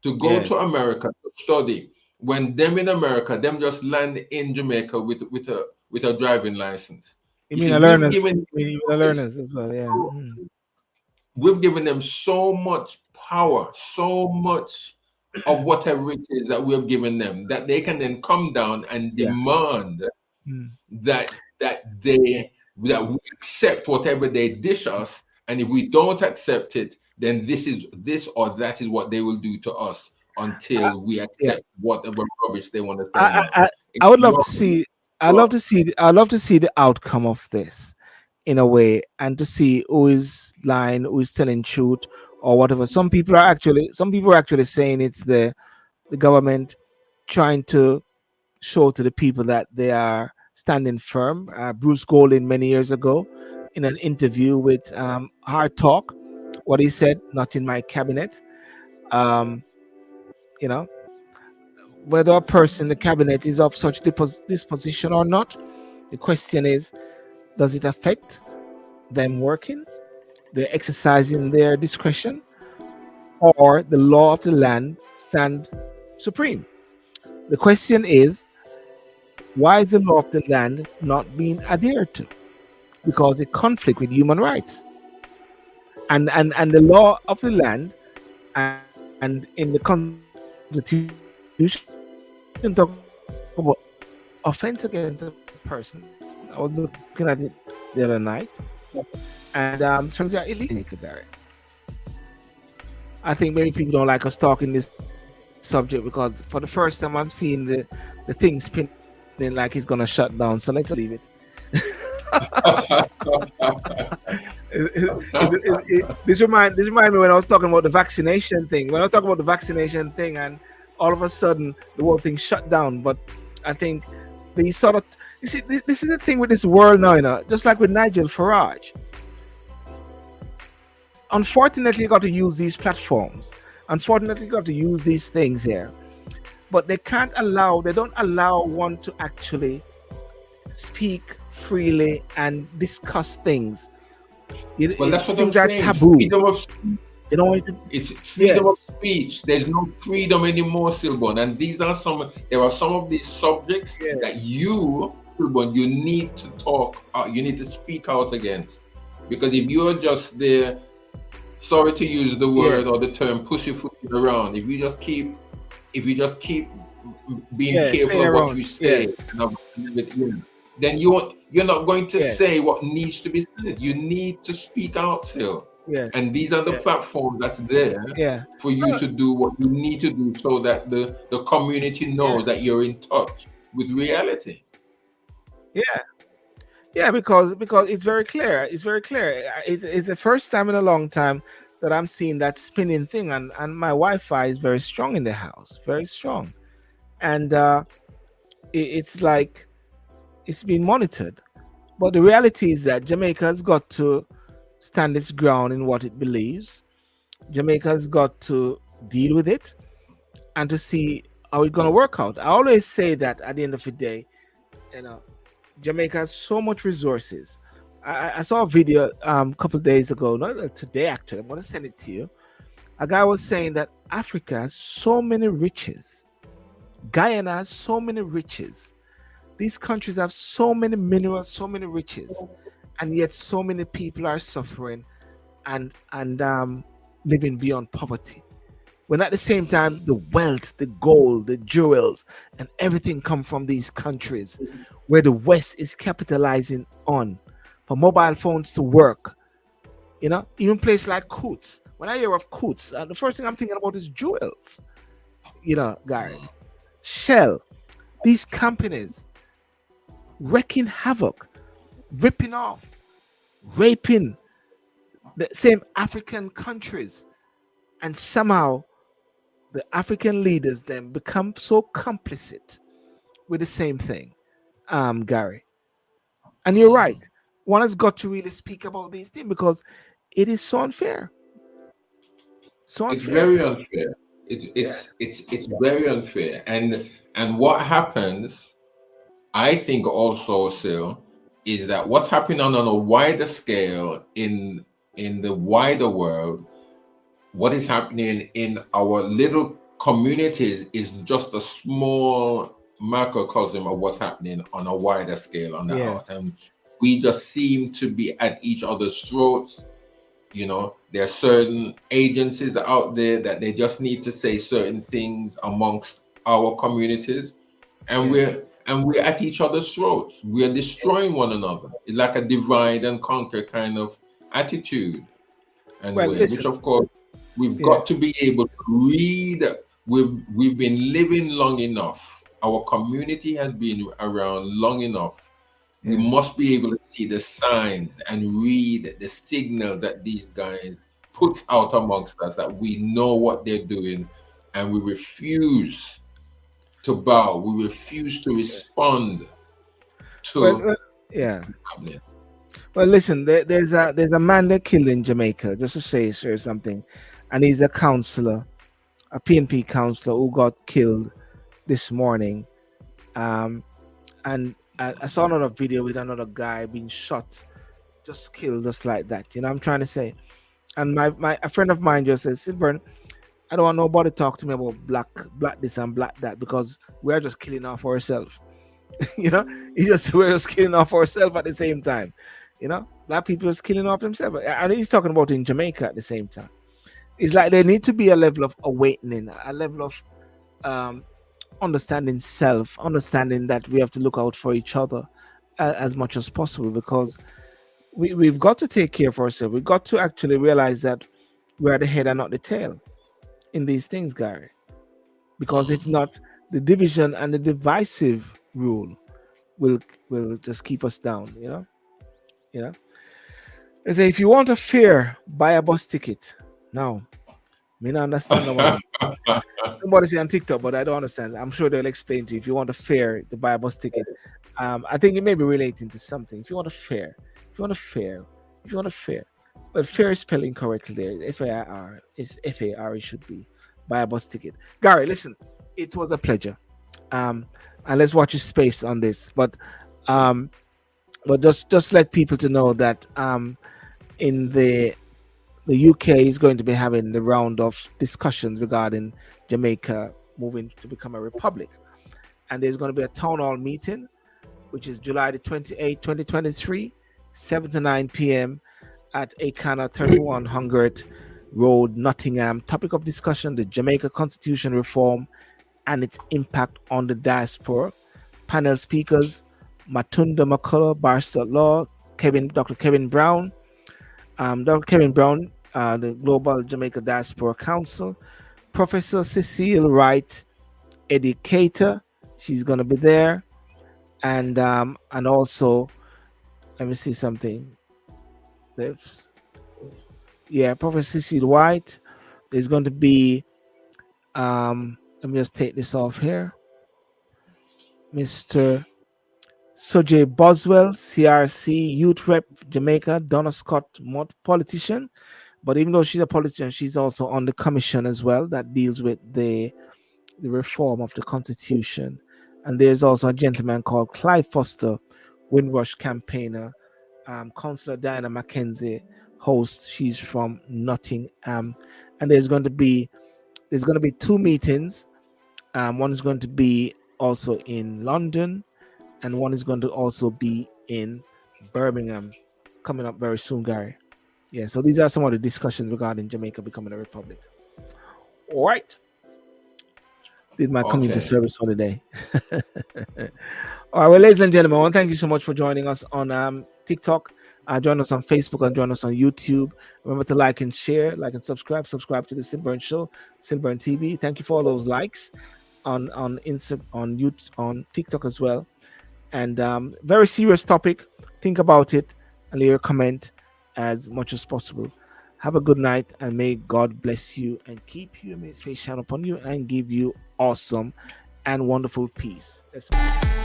Speaker 2: to go
Speaker 1: Yes.
Speaker 2: to America to study. When them in America, them just land in Jamaica with a driving license.
Speaker 1: You
Speaker 2: You
Speaker 1: mean
Speaker 2: see,
Speaker 1: the learners? You mean the learners as well? Yeah.
Speaker 2: we've given them so much power, so much of whatever it is that we have given them, that they can then come down and
Speaker 1: Yeah.
Speaker 2: demand
Speaker 1: Mm.
Speaker 2: that we accept whatever they dish us, and if we don't accept it, then this or that is what they will do to us until we accept whatever rubbish they want to send out.
Speaker 1: I would love to see. I love to see. I love to see the outcome of this, in a way, and to see who is lying, who is telling truth, or whatever. Some people are actually saying it's the government trying to show to the people that they are standing firm. Bruce Golding many years ago, in an interview with Hard Talk, what he said, "Not in my cabinet." Um, you know, whether a person in the cabinet is of such disposition or not, the question is, does it affect them working? They're exercising their discretion, or the law of the land stand supreme? The question is, why is the law of the land not being adhered to? Because it conflicts with human rights. And the law of the land and in the Constitution talk about offense against a person. I was looking at it the other night, and things are illegal, Garry. I think maybe people don't like us talking this subject because for the first time I'm seeing the thing spinning like it's gonna shut down. So let's leave it. This remind me when I was talking about the vaccination thing. When I was talking about the vaccination thing, and all of a sudden the whole thing shut down. But I think these sort of, you see, this is the thing with this world now, you know, just like with Nigel Farage. Unfortunately, you got to use these platforms. Unfortunately, you got to use these things here. But they don't allow one to actually speak freely and discuss things.
Speaker 2: Well, that's what I'm
Speaker 1: things are
Speaker 2: saying.
Speaker 1: taboo.
Speaker 2: Freedom of speech.
Speaker 1: You know,
Speaker 2: It's freedom of speech. There's no freedom anymore, Sylbourne. And there are some of these subjects that you, Sylbourne, you need to talk, you need to speak out against. Because if you're just there, sorry to use the word or the term, pussyfooting around, if you just keep being careful of what you say, then you're not going to say what needs to be said. You need to speak out still. And these are the platforms that's there for you to do what you need to do so that the community knows that you're in touch with reality.
Speaker 1: Because it's very clear. It's very clear. It's the first time in a long time that I'm seeing that spinning thing, and my Wi-Fi is very strong in the house, very strong, and it's like it's being monitored. But the reality is that Jamaica's got to stand its ground in what it believes. Jamaica's got to deal with it and to see how it's going to work out. I always say that at the end of the day, you know, Jamaica has so much resources. I saw a video a couple of days ago, not today actually, I'm going to send it to you. A guy was saying that Africa has so many riches. Guyana has so many riches. These countries have so many minerals, so many riches, and yet so many people are suffering and living beyond poverty. When at the same time, the wealth, the gold, the jewels, and everything come from these countries where the West is capitalizing on for mobile phones to work. You know, even places like Coutts. When I hear of Coutts, the first thing I'm thinking about is jewels. You know, Garry, Shell, these companies wreaking havoc, ripping off, raping the same African countries, and somehow the African leaders then become so complicit with the same thing, Garry. And you're right. One has got to really speak about these things because it is so unfair. So unfair.
Speaker 2: It's very unfair. It's very unfair. And what happens I think also, Sil, is that what's happening on a wider scale in the wider world, what is happening in our little communities is just a small microcosm of what's happening on a wider scale on the
Speaker 1: Yes.
Speaker 2: earth. And we just seem to be at each other's throats. You know, there are certain agencies out there that they just need to say certain things amongst our communities, and we're at each other's throats. We're destroying one another. It's like a divide and conquer kind of attitude, and
Speaker 1: Well,
Speaker 2: which
Speaker 1: listen.
Speaker 2: of course we've
Speaker 1: Yeah.
Speaker 2: got to be able to read. We've been living long enough. Our community has been around long enough. We
Speaker 1: Yeah.
Speaker 2: must be able to see the signs and read the signals that these guys put out amongst us, that we know what they're doing, and we refuse to bow. We refuse to respond to.
Speaker 1: Well, yeah. Well, listen. There's a man they killed in Jamaica. Just to share something, and he's a counselor, a PNP counselor who got killed this morning. And I saw another video with another guy being shot, just killed, just like that. You know, I'm trying to say. And a friend of mine just says, Sylbourne, I don't want nobody to talk to me about black this and black that, because we're just killing off ourselves. You know, we're just killing off ourselves at the same time. You know, black people is killing off themselves. And he's talking about in Jamaica at the same time. It's like there need to be a level of awakening, a level of understanding self, understanding that we have to look out for each other as much as possible, because we've got to take care of ourselves. We've got to actually realize that we're the head and not the tail in these things, Garry. Because if not, the division and the divisive rule will just keep us down, you know? They say if you want a fare, buy a bus ticket. Now, me not understand the one. Somebody say on TikTok, but I don't understand. I'm sure they'll explain to you. If you want a fare, to buy a bus ticket. I think it may be relating to something. If you want a fare, but fare is spelled incorrectly there. FAIR is FAR. It should be buy a bus ticket. Garry, listen, it was a pleasure. And let's watch his space on this. But just let people to know that in the UK is going to be having the round of discussions regarding Jamaica moving to become a republic. And there's going to be a town hall meeting, which is July the 28th, 2023, 7 to 9 p.m. at Akana 31 Hungert Road, Nottingham. Topic of discussion, the Jamaica Constitution reform and its impact on the diaspora. Panel speakers, Matunda McCullough, Barrister at Law, Dr. Kevin Brown, the Global Jamaica Diaspora Council, Professor Cecile Wright, educator, she's going to be there, and also, let me see something. Professor Cecile White. There's going to be, let me just take this off here. Mr. Sojay Boswell, CRC Youth Rep Jamaica, Donna Scott Mott, politician. But even though she's a politician, she's also on the commission as well that deals with the reform of the Constitution. And there's also a gentleman called Clive Foster, Windrush campaigner, Councillor Diana Mackenzie, host. She's from Nottingham. And there's going to be two meetings. One is going to be also in London, and one is going to also be in Birmingham, coming up very soon, Garry. Yeah, so these are some of the discussions regarding Jamaica becoming a republic. All right. Did my community service for the day. All right, well, ladies and gentlemen, I want to thank you so much for joining us on TikTok. Join us on Facebook and join us on YouTube. Remember to like and share, like and subscribe. Subscribe to the Sylbourne Show, Sylbourne TV. Thank you for all those likes on Instagram, on YouTube, on TikTok as well. And very serious topic. Think about it and leave a comment as much as possible. Have a good night, and may God bless you and keep you, and may His face shine upon you and give you awesome and wonderful peace. Let's go.